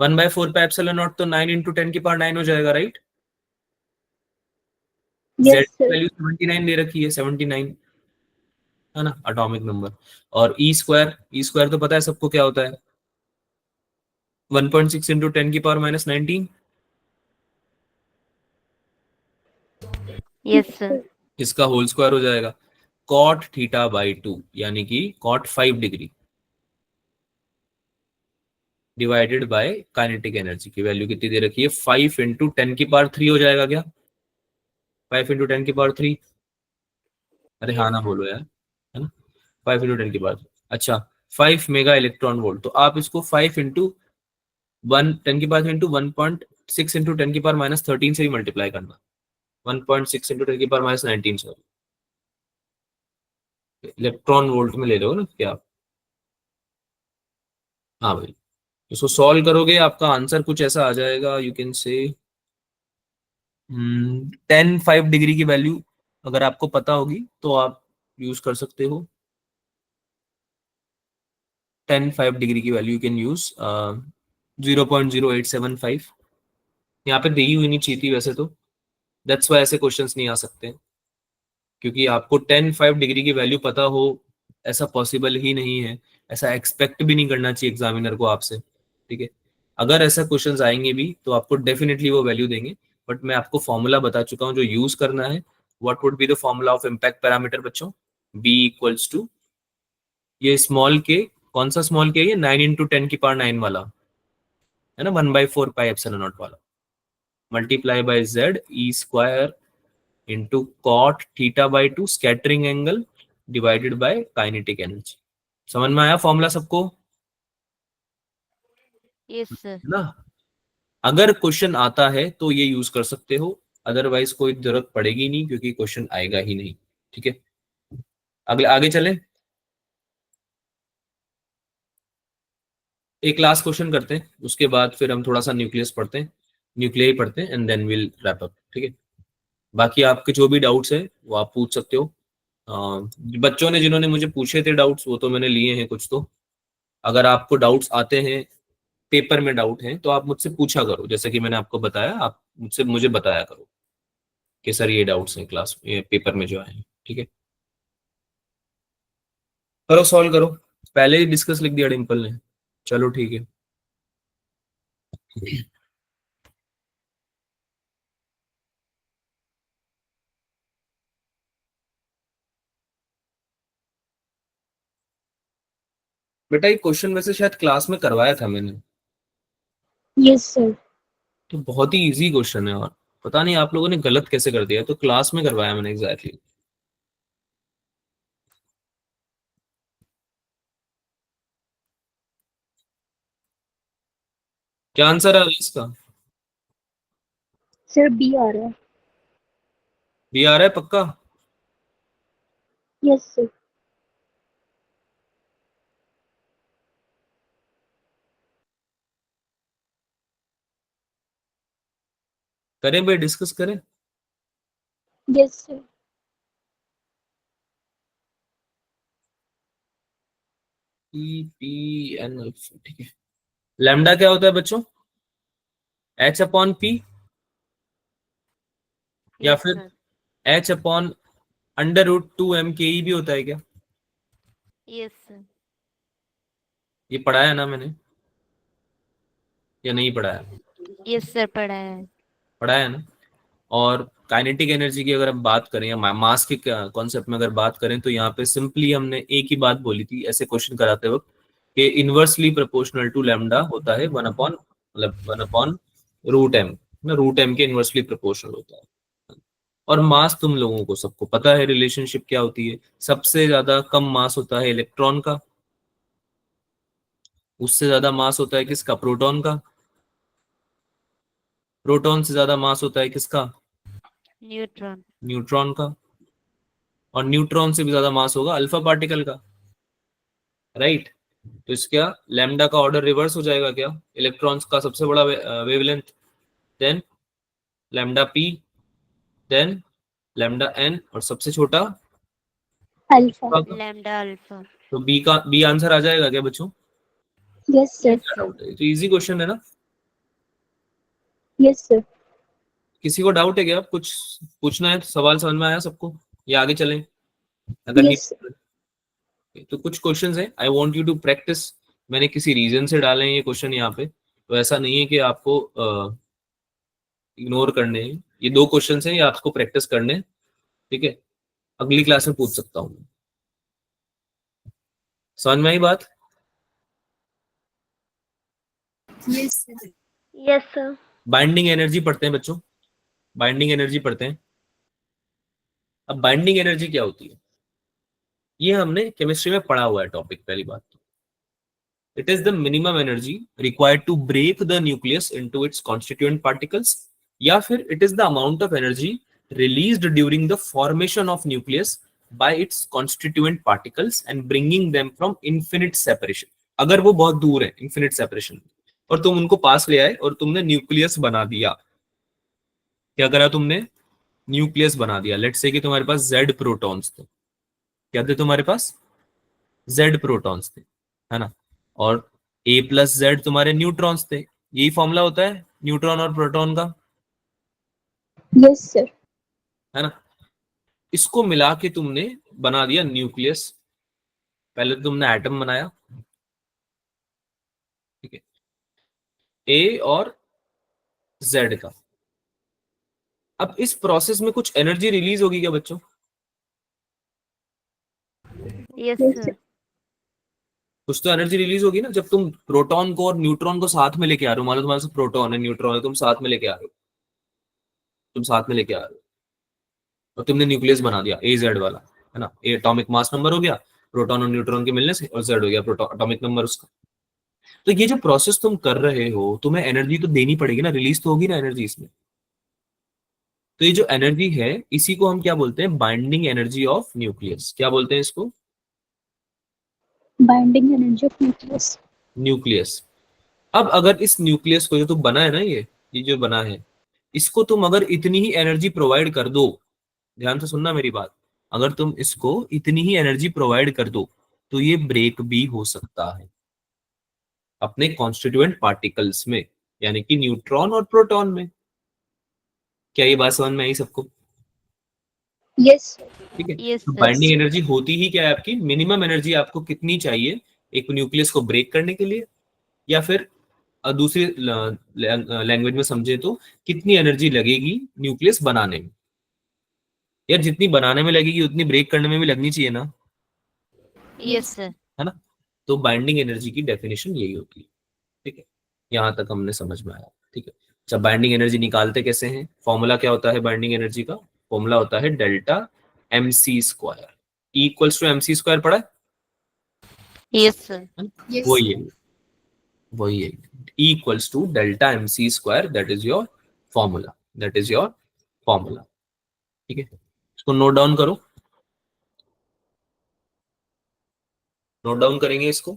1/4 पाई एप्सिलॉन नॉट, तो 9 इंटू 10⁻9 हो जाएगा, राइट? जेड Yes, की sir. वैल्यू 79 दे रखी है, 79 है ना, एटॉमिक नंबर। और ई स्क्वायर तो पता है सबको क्या होता है, 1.6 इंटू 10⁻19, Yes, sir. इसका होल स्क्वायर हो जाएगा। कॉट थीटा बाई 2 यानी कि cot 5 degree divided by kinetic energy की वैल्यू कितनी दे रखी है, 5 इंटू 10⁻³ हो जाएगा क्या? 5 इंटू 10⁻³, अरे हाँ Yes, ना sir. बोलो यार, है ना, 5 इंटू 10⁻। अच्छा, 5 मेगा इलेक्ट्रॉन वोल्ट, तो आप इसको 5 इंटू 10⁻³ इंटू 1.6 इंटू 10⁻−13 से भी मल्टीप्लाई करना, 1.6 इंटू 10⁻−19 से। इलेक्ट्रॉन वोल्ट में ले लो ना क्या आप? हाँ भाई, इसको सॉल्व करोगे आपका आंसर कुछ ऐसा आ जाएगा, यू कैन से 10 5 डिग्री की वैल्यू अगर आपको पता होगी तो आप यूज कर सकते हो। 10 5 डिग्री की वैल्यू यू कैन यूज 0.0875, यहाँ पे दी हुई नहीं चाहिए थी वैसे तो, दैट्स वाई ऐसे क्वेश्चंस नहीं आ सकते, क्योंकि आपको 10 5 डिग्री की वैल्यू पता हो ऐसा पॉसिबल ही नहीं है, ऐसा एक्सपेक्ट भी नहीं करना चाहिए एग्जामिनर को आपसे। ठीक है, अगर ऐसा क्वेश्चंस आएंगे भी तो आपको डेफिनेटली वो वैल्यू देंगे, बट मैं आपको फॉर्मूला बता चुका हूँ जो यूज करना है। What would be the formula of impact parameter बच्चों? बी इक्वल्स टू, ये स्मॉल के, कौन सा स्मॉल के? ये 9 इंटू 10⁹ वाला है ना, 1/4 पाई एप्सिलॉन नॉट वाला, multiply by Z E square into cot theta by 2 scattering angle divided by kinetic energy. समझ में आया फॉर्मूला सबको? Yes, sir. है ना, अगर क्वेश्चन आता है तो ये यूज कर सकते हो, अदरवाइज कोई जरूरत पड़ेगी नहीं, क्योंकि क्वेश्चन आएगा ही नहीं। ठीक है, अगले आगे चले, एक लास्ट क्वेश्चन करते हैं, उसके बाद फिर हम थोड़ा सा न्यूक्लियस पढ़ते हैं, न्यूक्लियर पढ़ते हैं, and then will wrap up. ठीक है, बाकी आपके जो भी डाउट्स है वो आप पूछ सकते हो। बच्चों ने जिन्होंने मुझे पूछे थे डाउट्स वो तो मैंने लिए हैं कुछ तो, अगर आपको डाउट्स आते हैं, पेपर में डाउट है, तो आप मुझसे पूछा करो, जैसे कि मैंने आपको बताया, आप मुझसे मुझे बताया करो कि सर ये डाउट्स हैं क्लास ये पेपर में जो आए हैं। ठीक है, करो सॉल्व करो, पहले ही डिस्कस लिख दिया डिम्पल ने, चलो ठीक है। बेटा ये क्वेश्चन वैसे शायद क्लास में करवाया था मैंने, Yes, sir. तो बहुत ही इजी क्वेश्चन है, और पता नहीं आप लोगों ने गलत कैसे कर दिया, तो क्लास में करवाया मैंने एग्जैक्टली। क्या आंसर है इसका? Sir, B आ रहा है. बी आ रहा है पक्का? Yes, sir. करें भाई, डिस्कस करें। Yes, sir. P N alpha, ठीक है। लैम्डा क्या होता है बच्चों? एच अपॉन पी या Yes, फिर sir. H upon under root 2 MKE भी होता है क्या? Yes, sir. ये पढ़ाया ना मैंने या नहीं पढ़ाया? Yes, sir. पढ़ा है. पढ़ाया ना। और काइनेटिक एनर्जी की अगर हम बात करें या मास के कॉन्सेप्ट में अगर बात करें तो यहाँ पे सिंपली हमने एक ही बात बोली थी ऐसे क्वेश्चन कराते वक्त कि इनवर्सली प्रोपोर्शनल टू लैम्डा होता है 1 अपॉन, मतलब 1/√m, ना √m के इनवर्सली प्रोपोर्शनल होता है। और मास तुम लोगों को सबको पता है रिलेशनशिप क्या होती है, सबसे ज्यादा कम मास होता है इलेक्ट्रॉन का, उससे ज्यादा मास होता है किसका? प्रोटॉन का। प्रोटॉन से ज्यादा मास होता है किसका? Neutron. न्यूट्रॉन का। और न्यूट्रॉन से भी ज्यादा मास होगा अल्फा पार्टिकल का, राइट। तो इसका लैम्डा का ऑर्डर रिवर्स हो जाएगा क्या? इलेक्ट्रॉन्स का सबसे बड़ा wavelength, then lambda P, then lambda N, और सबसे छोटा अल्फा। Lambda alpha. तो बी आंसर आ जाएगा क्या बच्चों? Yes sir. डाउट है? तो इजी क्वेश्चन है ना। Yes sir. किसी को डाउट है क्या? कुछ पूछना है? सवाल समझ में आया सबको या आगे चलें? अगर नहीं यस। तो कुछ क्वेश्चंस हैं, I want you to practice. मैंने किसी रीजन से डाले हैं ये क्वेश्चन यहाँ पे, तो ऐसा नहीं है कि आपको इग्नोर करने हैं। ये 2 क्वेश्चंस हैं, ये आपको प्रैक्टिस करने हैं, ठीक है। अगली क्लास में पूछ सकता हूँ। समझ में आई बात? Yes, sir. Yes sir. Binding energy पढ़ते हैं बच्चों, बाइंडिंग एनर्जी पढ़ते हैं। अब बाइंडिंग एनर्जी क्या होती है ये हमने केमिस्ट्री में पढ़ा हुआ है टॉपिक, पहली बात तो। It is the minimum energy required to break the nucleus into its constituent particles, या फिर it is the amount of energy released during the formation of nucleus by its constituent particles and bringing them from infinite separation. अगर वो बहुत दूर है infinite separation और तुम उनको पास ले आए और तुमने न्यूक्लियस बना दिया, क्या करा तुमने? न्यूक्लियस बना दिया। लेट्स से कि तुम्हारे पास Z प्रोटॉन्स थे। क्या थे तुम्हारे पास? Z प्रोटॉन्स थे, है ना। और A+Z तुम्हारे न्यूट्रॉन्स थे। यही फॉर्मूला होता है न्यूट्रॉन और प्रोटॉन का, यस सर। है ना। इसको मिला के तुमने बना दिया न्यूक्लियस। पहले तो तुमने एटम बनाया, ठीक है, A और Z का। अब इस प्रोसेस में कुछ एनर्जी रिलीज होगी क्या बच्चों? Yes, yes sir. सर। कुछ तो एनर्जी रिलीज होगी ना जब तुम प्रोटॉन को और न्यूट्रॉन को साथ में लेके आ रहे हो। मान लो तुम्हारे पास प्रोटॉन है, न्यूट्रॉन है, तुम साथ में लेके आ रहे हो, तुम साथ में लेके आ रहे हो और तुमने न्यूक्लियस बना दिया AZ वाला, है ना। ए एटॉमिक मास नंबर हो गया प्रोटॉन और न्यूट्रॉन के मिलने से, और Z हो गया प्रोटॉन एटॉमिक नंबर उसका। तो ये जो प्रोसेस तुम कर रहे हो, तुम्हें एनर्जी तो देनी पड़ेगी ना, रिलीज तो होगी ना एनर्जी इसमें। तो ये जो एनर्जी है इसी को हम क्या बोलते हैं? Binding energy of nucleus. क्या बोलते हैं इसको? Binding energy of nucleus. Nucleus. अब अगर इस न्यूक्लियस को जो तुम बना है ना, ये जो बना है, इसको तुम अगर इतनी ही एनर्जी प्रोवाइड कर दो, ध्यान से सुनना मेरी बात, अगर तुम इसको इतनी ही एनर्जी प्रोवाइड कर दो तो ये ब्रेक भी हो सकता है अपने कॉन्स्टिट्यूएंट पार्टिकल्स में, यानी कि न्यूट्रॉन और प्रोटॉन में। क्या ये बात समझ में आई सबको? Yes sir. ठीक है। Yes, तो sir. बाइंडिंग एनर्जी होती ही क्या है आपकी? मिनिमम एनर्जी आपको कितनी चाहिए एक न्यूक्लियस को ब्रेक करने के लिए, या फिर दूसरी लैंग्वेज में समझे तो कितनी एनर्जी लगेगी न्यूक्लियस बनाने में। यार जितनी बनाने में लगेगी उतनी ब्रेक करने में भी लगनी चाहिए ना, Yes, sir. है ना। तो बाइंडिंग एनर्जी की डेफिनेशन यही होती है, ठीक है। यहां तक हमने समझ में आया, ठीक है। जब बाइंडिंग एनर्जी निकालते कैसे हैं? फॉर्मूला क्या होता है बाइंडिंग एनर्जी का? फॉर्मूला होता है delta MC²। Equals to MC² पढ़ा Yes, sir. है? Yes, वही sir. है, वही है। Equals to delta MC², that is your formula, that is your formula, ठीक है। इसको नोट डाउन करो, नोट डाउन करेंगे इसको।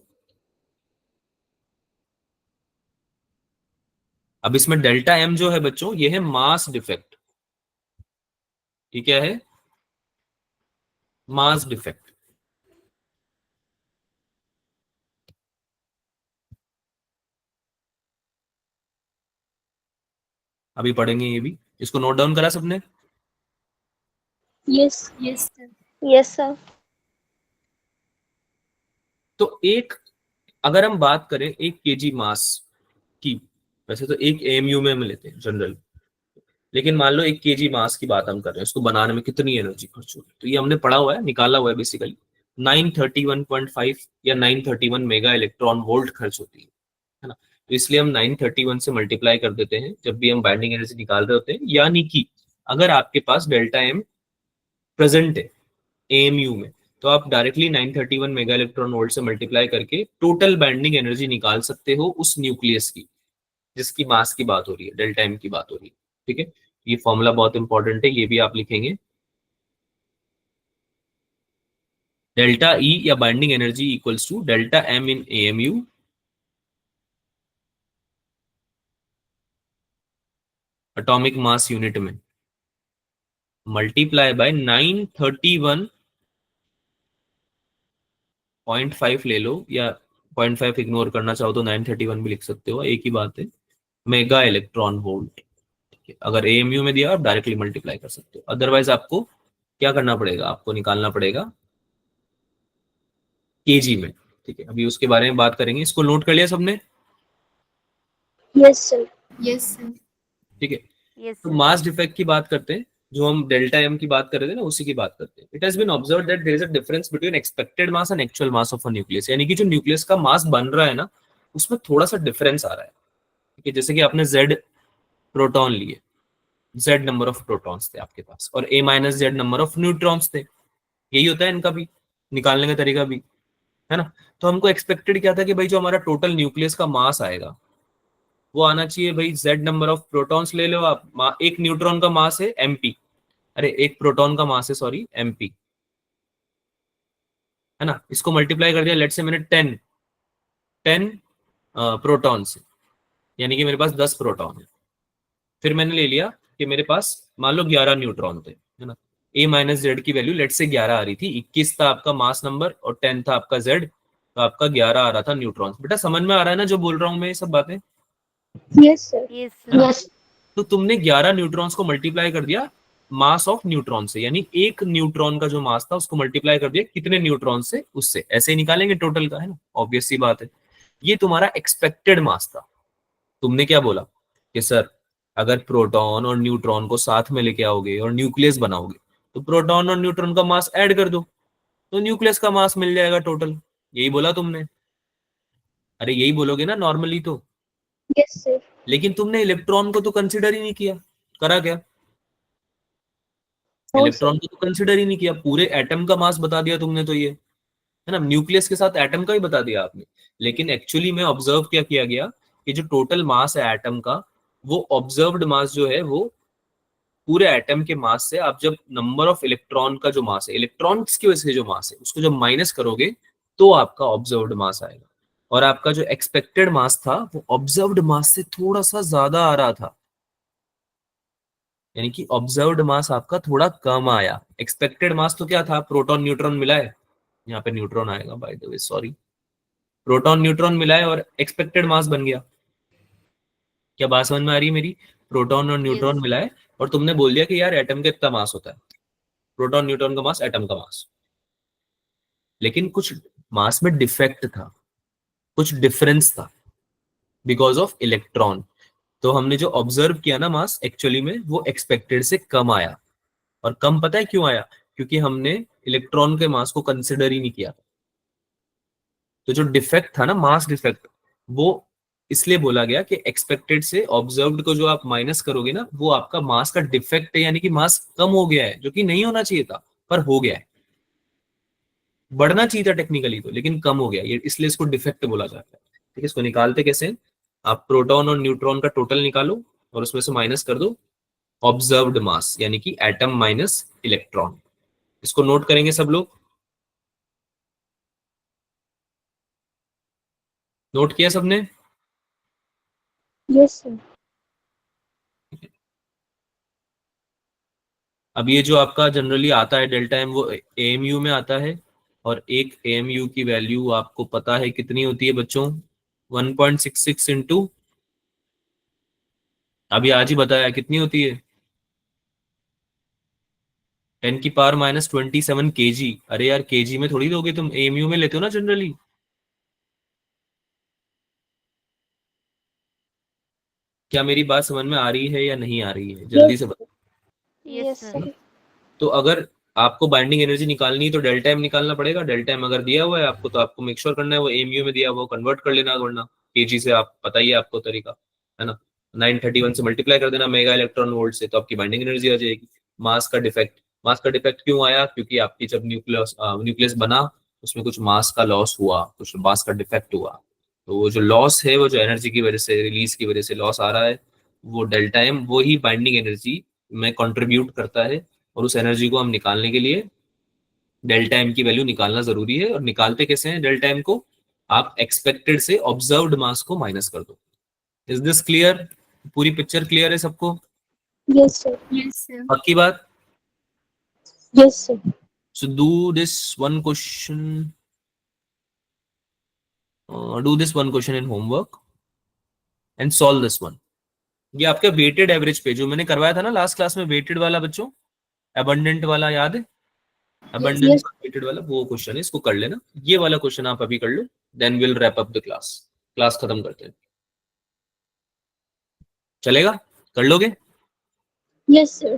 अब इसमें डेल्टा M जो है बच्चों, ये है मास डिफेक्ट। ये क्या है? Mass defect. अभी पढ़ेंगे ये भी। इसको नोट डाउन करा सबने? Yes. Yes, sir. Yes, sir. तो एक, अगर हम बात करें 1 kg मास की, वैसे तो 1 AMU में हम लेते हैं जनरल, लेकिन मान लो 1 kg मास की बात हम कर रहे हैं, उसको बनाने में कितनी एनर्जी खर्च होगी, तो ये हमने पढ़ा हुआ है, निकाला हुआ है बेसिकली। 931.5 या 931 मेगा इलेक्ट्रॉन वोल्ट खर्च होती है ना। तो इसलिए हम 931 से मल्टीप्लाई कर देते हैं जब भी हम बाइंडिंग एनर्जी निकाल रहे होते हैं, यानी कि अगर आपके पास डेल्टा एम प्रेजेंट है एएमयू में, तो आप डायरेक्टली 931 मेगा इलेक्ट्रॉन वोल्ट से मल्टीप्लाई करके टोटल बाइंडिंग एनर्जी निकाल सकते हो उस न्यूक्लियस की जिसकी मास की बात हो रही है, डेल्टा एम की बात हो रही है। ठीक है, ये फॉर्मूला बहुत इंपॉर्टेंट है, ये भी आप लिखेंगे। डेल्टा ई या binding energy equals to delta M in AMU atomic mass unit में मल्टीप्लाई बाय 931.5 ले लो, या 0.5 इग्नोर करना चाहो तो 931 भी लिख सकते हो, एक ही बात है, मेगा इलेक्ट्रॉन वोल्ट। अगर एएमयू में दिया आप डायरेक्टली मल्टीप्लाई कर सकते हो, अदरवाइज आपको क्या करना पड़ेगा, आपको निकालना पड़ेगा केजी में। ठीक है, अभी उसके बारे में बात करेंगे। इसको नोट कर लिया सबने? Yes, sir. Yes, sir. ठीक है, Yes, तो sir. मास डिफेक्ट की बात करते हैं, जो हम डेल्टा एम की बात कर रहे थे ना, उसी की बात करते हैं। It has been observed that there is a difference between expected mass and actual mass of a nucleus, यानी कि जो न्यूक्लियस का मास बन रहा है ना, उसमें थोड़ा सा डिफरेंस आ रहा है। ठीक है, जैसे कि आपने जेड प्रोटॉन लिए, जेड नंबर ऑफ प्रोटॉन्स थे आपके पास, और A minus Z number of neutrons थे, यही होता है इनका भी निकालने का तरीका भी, है ना। तो हमको एक्सपेक्टेड क्या था कि भाई जो हमारा टोटल न्यूक्लियस का मास आएगा वो आना चाहिए भाई जेड नंबर ऑफ प्रोटॉन्स ले लो आप, एक न्यूट्रॉन का मास है एमपी, अरे एक प्रोटॉन का मास है सॉरी एमपी, है ना। इसको मल्टीप्लाई कर दिया, लेट्स से मैंने 10 प्रोटॉन से, यानी कि मेरे पास 10 प्रोटॉन है। फिर मैंने ले लिया कि मेरे पास मान लो 11 न्यूट्रॉन थे, है ना। ए माइनस जेड की वैल्यू लेट से 11 आ रही थी, 21 था आपका मास नंबर और 10 था आपका जेड, तो आपका 11 आ रहा था न्यूट्रॉन्स। बेटा समझ में आ रहा है ना जो बोल रहा हूं मैं ये सब बातें, Yes, sir. Yes, है ना। sir. Yes. तो तुमने 11 न्यूट्रॉन्स को मल्टीप्लाई कर दिया मास ऑफ न्यूट्रॉन से, यानी एक न्यूट्रॉन का जो मास था उसको मल्टीप्लाई कर दिया कितने न्यूट्रॉन से, उससे, ऐसे ही निकालेंगे टोटल का, है ना, ऑब्वियस सी बात है। ये तुम्हारा एक्सपेक्टेड मास था। तुमने क्या बोला कि सर अगर प्रोटॉन और न्यूट्रॉन को साथ में लेके आओगे और न्यूक्लियस बनाओगे तो प्रोटॉन और न्यूट्रॉन का मास ऐड कर दो तो न्यूक्लियस का मास मिल जाएगा टोटल, यही बोला तुमने। अरे यही बोलोगे ना नॉर्मली तो, Yes, sir. लेकिन तुमने इलेक्ट्रॉन को तो कंसिडर ही नहीं किया, करा क्या? No, electron sir. को तो कंसिडर ही नहीं किया, पूरे एटम का मास बता दिया तुमने तो ये, है ना, न्यूक्लियस के साथ एटम का ही बता दिया आपने। लेकिन एक्चुअली में ऑब्जर्व क्या किया गया कि जो टोटल मास है एटम का, वो ऑब्जर्व्ड मास जो है वो पूरे एटम के मास से आप जब नंबर ऑफ इलेक्ट्रॉन का जो मास है, इलेक्ट्रॉन्स की वजह से जो मास है उसको जब माइनस करोगे तो आपका ऑब्जर्व्ड मास आएगा। और आपका जो एक्सपेक्टेड मास था वो ऑब्जर्व्ड मास से थोड़ा सा ज्यादा आ रहा था, यानी कि ऑब्जर्व्ड मास आपका थोड़ा कम आया। एक्सपेक्टेड मास तो क्या था, प्रोटॉन न्यूट्रॉन मिला है, यहाँ पे न्यूट्रॉन आएगा by the way sorry, proton neutron मिला है और एक्सपेक्टेड मास बन गया। क्या बात समझ में आ रही है मेरी? प्रोटॉन और न्यूट्रॉन Yes. मिला है और तुमने बोल दिया कि यार एटम का इतना मास होता है, प्रोटॉन न्यूट्रॉन का मास एटम का मास, लेकिन कुछ मास में डिफेक्ट था, कुछ डिफरेंस था बिकॉज ऑफ इलेक्ट्रॉन। तो हमने जो ऑब्जर्व किया ना मास एक्चुअली में वो एक्सपेक्टेड से कम आया। और कम पता है क्यों आया? क्योंकि हमने इलेक्ट्रॉन के मास को कंसिडर ही नहीं किया। तो जो डिफेक्ट था ना, मास डिफेक्ट, वो इसलिए बोला गया कि एक्सपेक्टेड से ऑब्जर्व्ड को जो आप माइनस करोगे ना, वो आपका मास का डिफेक्ट है, यानी कि मास कम हो गया है, जो कि नहीं होना चाहिए था पर हो गया है। बढ़ना चाहिए था टेक्निकली तो, लेकिन कम हो गया, ये इसलिए इसको डिफेक्ट बोला जाता है। ठीक है, इसको निकालते कैसे? आप प्रोटॉन और न्यूट्रॉन का टोटल निकालो और उसमें से माइनस कर दो ऑब्जर्व्ड मास, यानी कि एटम माइनस इलेक्ट्रॉन। इसको नोट करेंगे सब लोग? नोट किया सबने? Yes, sir. अब ये जो आपका जनरली आता है डेल्टा एम, वो एएमयू में आता है, और एक एएमयू की वैल्यू आपको पता है कितनी होती है बच्चों? 1.66 इंटू अभी आज ही बताया कितनी होती है 10 की पावर -27 kg। अरे यार kg में थोड़ी दोगे तुम, एमयू में लेते हो ना जनरली। क्या मेरी बात समझ में आ रही है या नहीं आ रही है, जल्दी से बताओ। Yes, Yes, sir. sir. तो अगर आपको बाइंडिंग एनर्जी निकालनी है तो डेल्टा एम निकालना पड़ेगा। डेल्टा एम अगर दिया हुआ है आपको तो आपको मेक श्योर करना है वो एमयू में दिया हुआ, कन्वर्ट कर लेना, वरना केजी से आप पता ही है आपको तरीका, है ना। 931 से मल्टीप्लाई कर देना मेगा इलेक्ट्रॉन वोल्ट से, तो आपकी बाइंडिंग एनर्जी आ जाएगी। मास का डिफेक्ट, मास का डिफेक्ट क्यों आया, क्योंकि आपकी जब न्यूक्लियस बना उसमें कुछ मास का लॉस हुआ, कुछ मास का डिफेक्ट हुआ। तो वो जो लॉस है, वो जो एनर्जी की वजह से, रिलीज की वजह से लॉस आ रहा है, वो डेल्टा एम वो ही बाइंडिंग एनर्जी में कंट्रीब्यूट करता है। और उस एनर्जी को हम निकालने के लिए डेल्टा एम की वैल्यू निकालना जरूरी है। और निकालते कैसे हैं डेल्टा एम को, आप एक्सपेक्टेड से ऑब्जर्व्ड मास को माइनस कर दो। Is this clear? पूरी पिक्चर क्लियर है सबको? Yes, sir. Yes, sir. पक्की बात? Yes, sir. So do this one question. Do this one question in homework and solve this one. ये आपके वेटेड एवरेज पे जो मैंने करवाया था ना लास्ट क्लास में, वेटेड वाला बच्चों, अबंडेंट वाला याद है? Abundant Yes. वेटेड वाला वो क्वेश्चन है, इसको कर लेना। ये वाला क्वेश्चन आप अभी कर लो, then will wrap up the class. Class खत्म करते हैं, चलेगा? कर लोगे? Yes, sir.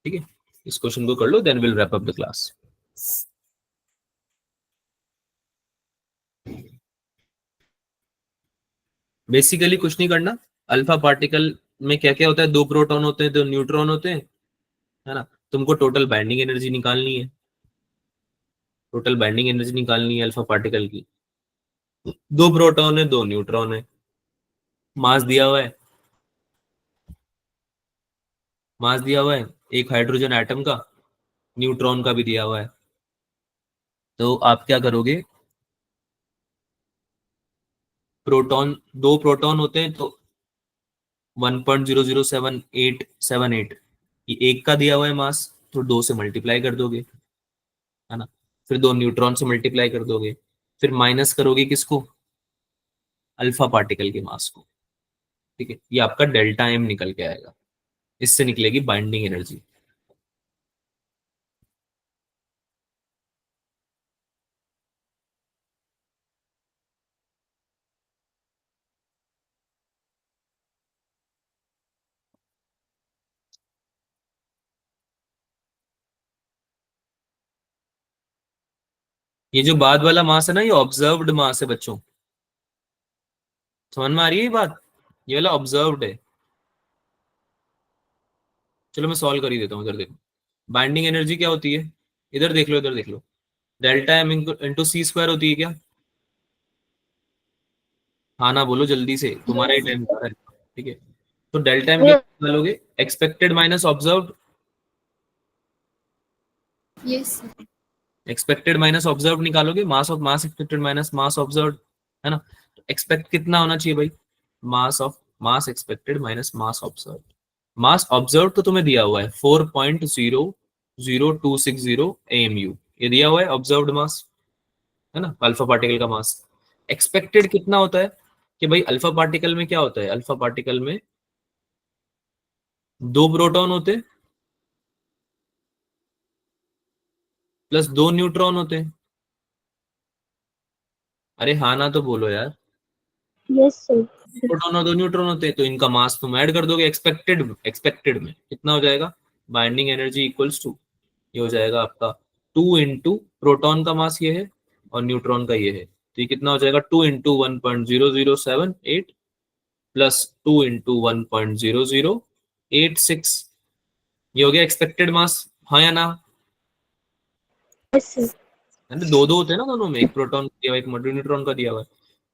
ठीक है, इस क्वेश्चन को कर लो, then will wrap up the class. Basically कुछ नहीं करना। अल्फा पार्टिकल में क्या क्या होता है, 2 प्रोटॉन होते हैं, 2 न्यूट्रॉन होते हैं, है ना। तुमको टोटल बाइंडिंग एनर्जी निकालनी है, टोटल बाइंडिंग एनर्जी निकालनी है अल्फा पार्टिकल की। 2 प्रोटॉन है, 2 न्यूट्रॉन है, मास दिया हुआ है, मास दिया हुआ है एक हाइड्रोजन एटम का, न्यूट्रॉन का भी दिया हुआ है। तो आप क्या करोगे, प्रोटॉन 2 प्रोटॉन होते हैं तो 1.007878, ये एक का दिया हुआ है मास, तो 2 से मल्टीप्लाई कर दोगे, है ना। फिर 2 न्यूट्रॉन से मल्टीप्लाई कर दोगे, फिर माइनस करोगे किसको, अल्फा पार्टिकल के मास को। ठीक है, ये आपका डेल्टा एम निकल के आएगा, इससे निकलेगी बाइंडिंग एनर्जी। ये जो बाद वाला मास है ना, ये ऑब्जर्व्ड मास है बच्चों, समझ में आ रही है ये बात? ये वाला ऑब्जर्व्ड है। चलो मैं सॉल्व कर ही देता हूँ, इधर देखो बाइंडिंग एनर्जी क्या होती है, इधर देख लो, इधर देख लो, डेल्टा एम इंटू सी स्क्वायर होती है क्या? हाँ ना बोलो जल्दी से, तुम्हारा ही टाइम जा रहा है। ठीक है, तो डेल्टा एम क्या निकालोगे, expected minus observed, Yes, sir. Expected minus observe निकालोगे, mass of mass expected minus mass observe, है ना। एक्सपेक्ट कितना होना चाहिए भाई, mass of mass expected minus mass observe. Mass observe तो तुम्हें दिया हुआ है 4.00260 AMU, ये दिया हुआ है ऑब्जर्व्ड मास, है ना, अल्फा पार्टिकल का मास। एक्सपेक्टेड कितना होता है कि भाई अल्फा पार्टिकल में क्या होता है, अल्फा पार्टिकल में 2 प्रोटॉन होते हैं प्लस 2 न्यूट्रॉन होते हैं। अरे हाँ ना तो बोलो यार, Yes, sir. प्रोटॉन और 2 न्यूट्रॉन होते हैं, तो इनका मास तुम ऐड कर दोगे एक्सपेक्टेड में कितना हो जाएगा, बाइंडिंग एनर्जी इक्वल्स टू, ये हो जाएगा आपका 2 इंटू प्रोटॉन का मास ये है और न्यूट्रॉन का ये है, तो ये कितना हो जाएगा 2 इंटू 1.0078 प्लस 2 इंटू 1.0086, ये हो गया एक्सपेक्टेड मास, हाँ या ना? Yes, sir. दो होते हैं ना दोनों में, एक प्रोटॉन का दिया हुआ एक न्यूट्रॉन का दिया हुआ है।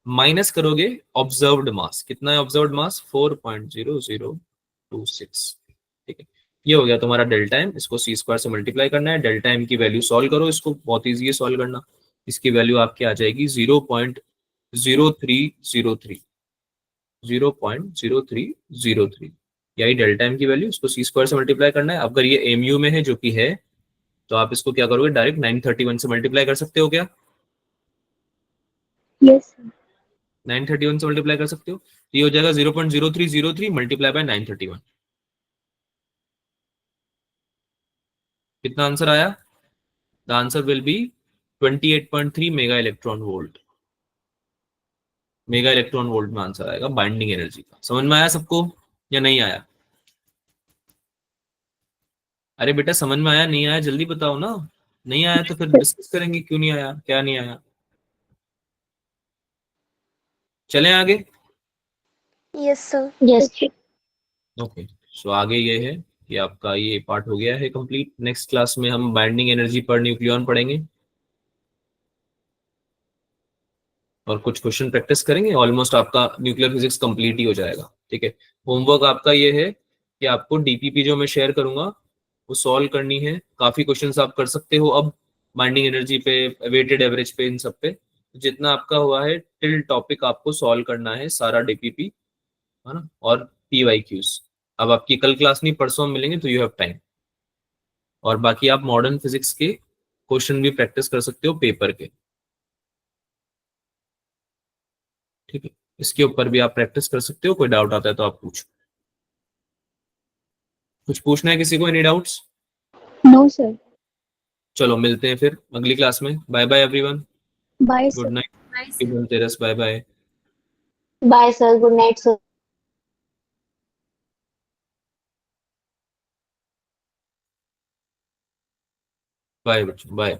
माइनस करोगे ऑब्जर्व्ड मास, कितना है ऑब्जर्व्ड मास, 4.0026। ठीक है, ये हो गया तुम्हारा डेल्टा एम। इसको सी स्क्वायर से मल्टीप्लाई करना है, डेल्टा एम की वैल्यू सॉल्व करो, इसको बहुत ईजी है सॉल्व करना। इसकी वैल्यू आपकी आ जाएगी 0.0303, 0.0303, यही डेल्टा एम की वैल्यू। इसको सी स्क्वायर से मल्टीप्लाई करना है। अगर ये एमयू में है जो कि है, तो आप इसको क्या करोगे, डायरेक्ट 931 से मल्टीप्लाई कर सकते हो क्या? Yes, sir. 931 से मल्टीप्लाई कर सकते हो। तो ये हो जाएगा 0.0303 मल्टीप्लाई बाय 931। कितना आंसर आया? The answer will be 28.3 mega electron volt. Mega electron volt में आंसर आएगा बाइंडिंग एनर्जी का। समझ में आया सबको या नहीं आया? अरे बेटा समझ में आया नहीं आया जल्दी बताओ ना। नहीं आया तो फिर डिस्कस करेंगे क्यों नहीं आया, क्या नहीं आया। चलें आगे। Yes, sir. Yes, sir. Okay so आगे ये है कि आपका ये पार्ट हो गया है कंप्लीट। नेक्स्ट क्लास में हम बाइंडिंग एनर्जी पर न्यूक्लियॉन पढ़ेंगे और कुछ क्वेश्चन प्रैक्टिस करेंगे। ऑलमोस्ट आपका न्यूक्लियर फिजिक्स कंप्लीट ही हो जाएगा। ठीक है, होमवर्क आपका ये है कि आपको डीपीपी जो मैं शेयर करूंगा वो सॉल्व करनी है। काफी क्वेश्चंस आप कर सकते हो अब बाइंडिंग एनर्जी पे, वेटेड एवरेज पे, इन सब पे। जितना आपका हुआ है टिल टॉपिक आपको सॉल्व करना है सारा डीपीपी, है ना, और पीवाईक्यूज। अब आपकी कल क्लास नहीं, परसों हम मिलेंगे तो यू हैव टाइम। और बाकी आप मॉडर्न फिजिक्स के क्वेश्चन भी प्रैक्टिस कर सकते हो पेपर के। ठीक है, इसके ऊपर भी आप प्रैक्टिस कर सकते हो। कोई डाउट आता है तो आप पूछो। कुछ पूछना है किसी को? Any doubts? No, sir. चलो मिलते हैं फिर अगली क्लास में। Bye bye everyone. Bye, good sir. Night. Dhanteras. Bye bye. Bye, sir. Good night, sir. Bye बच्चों, बाय।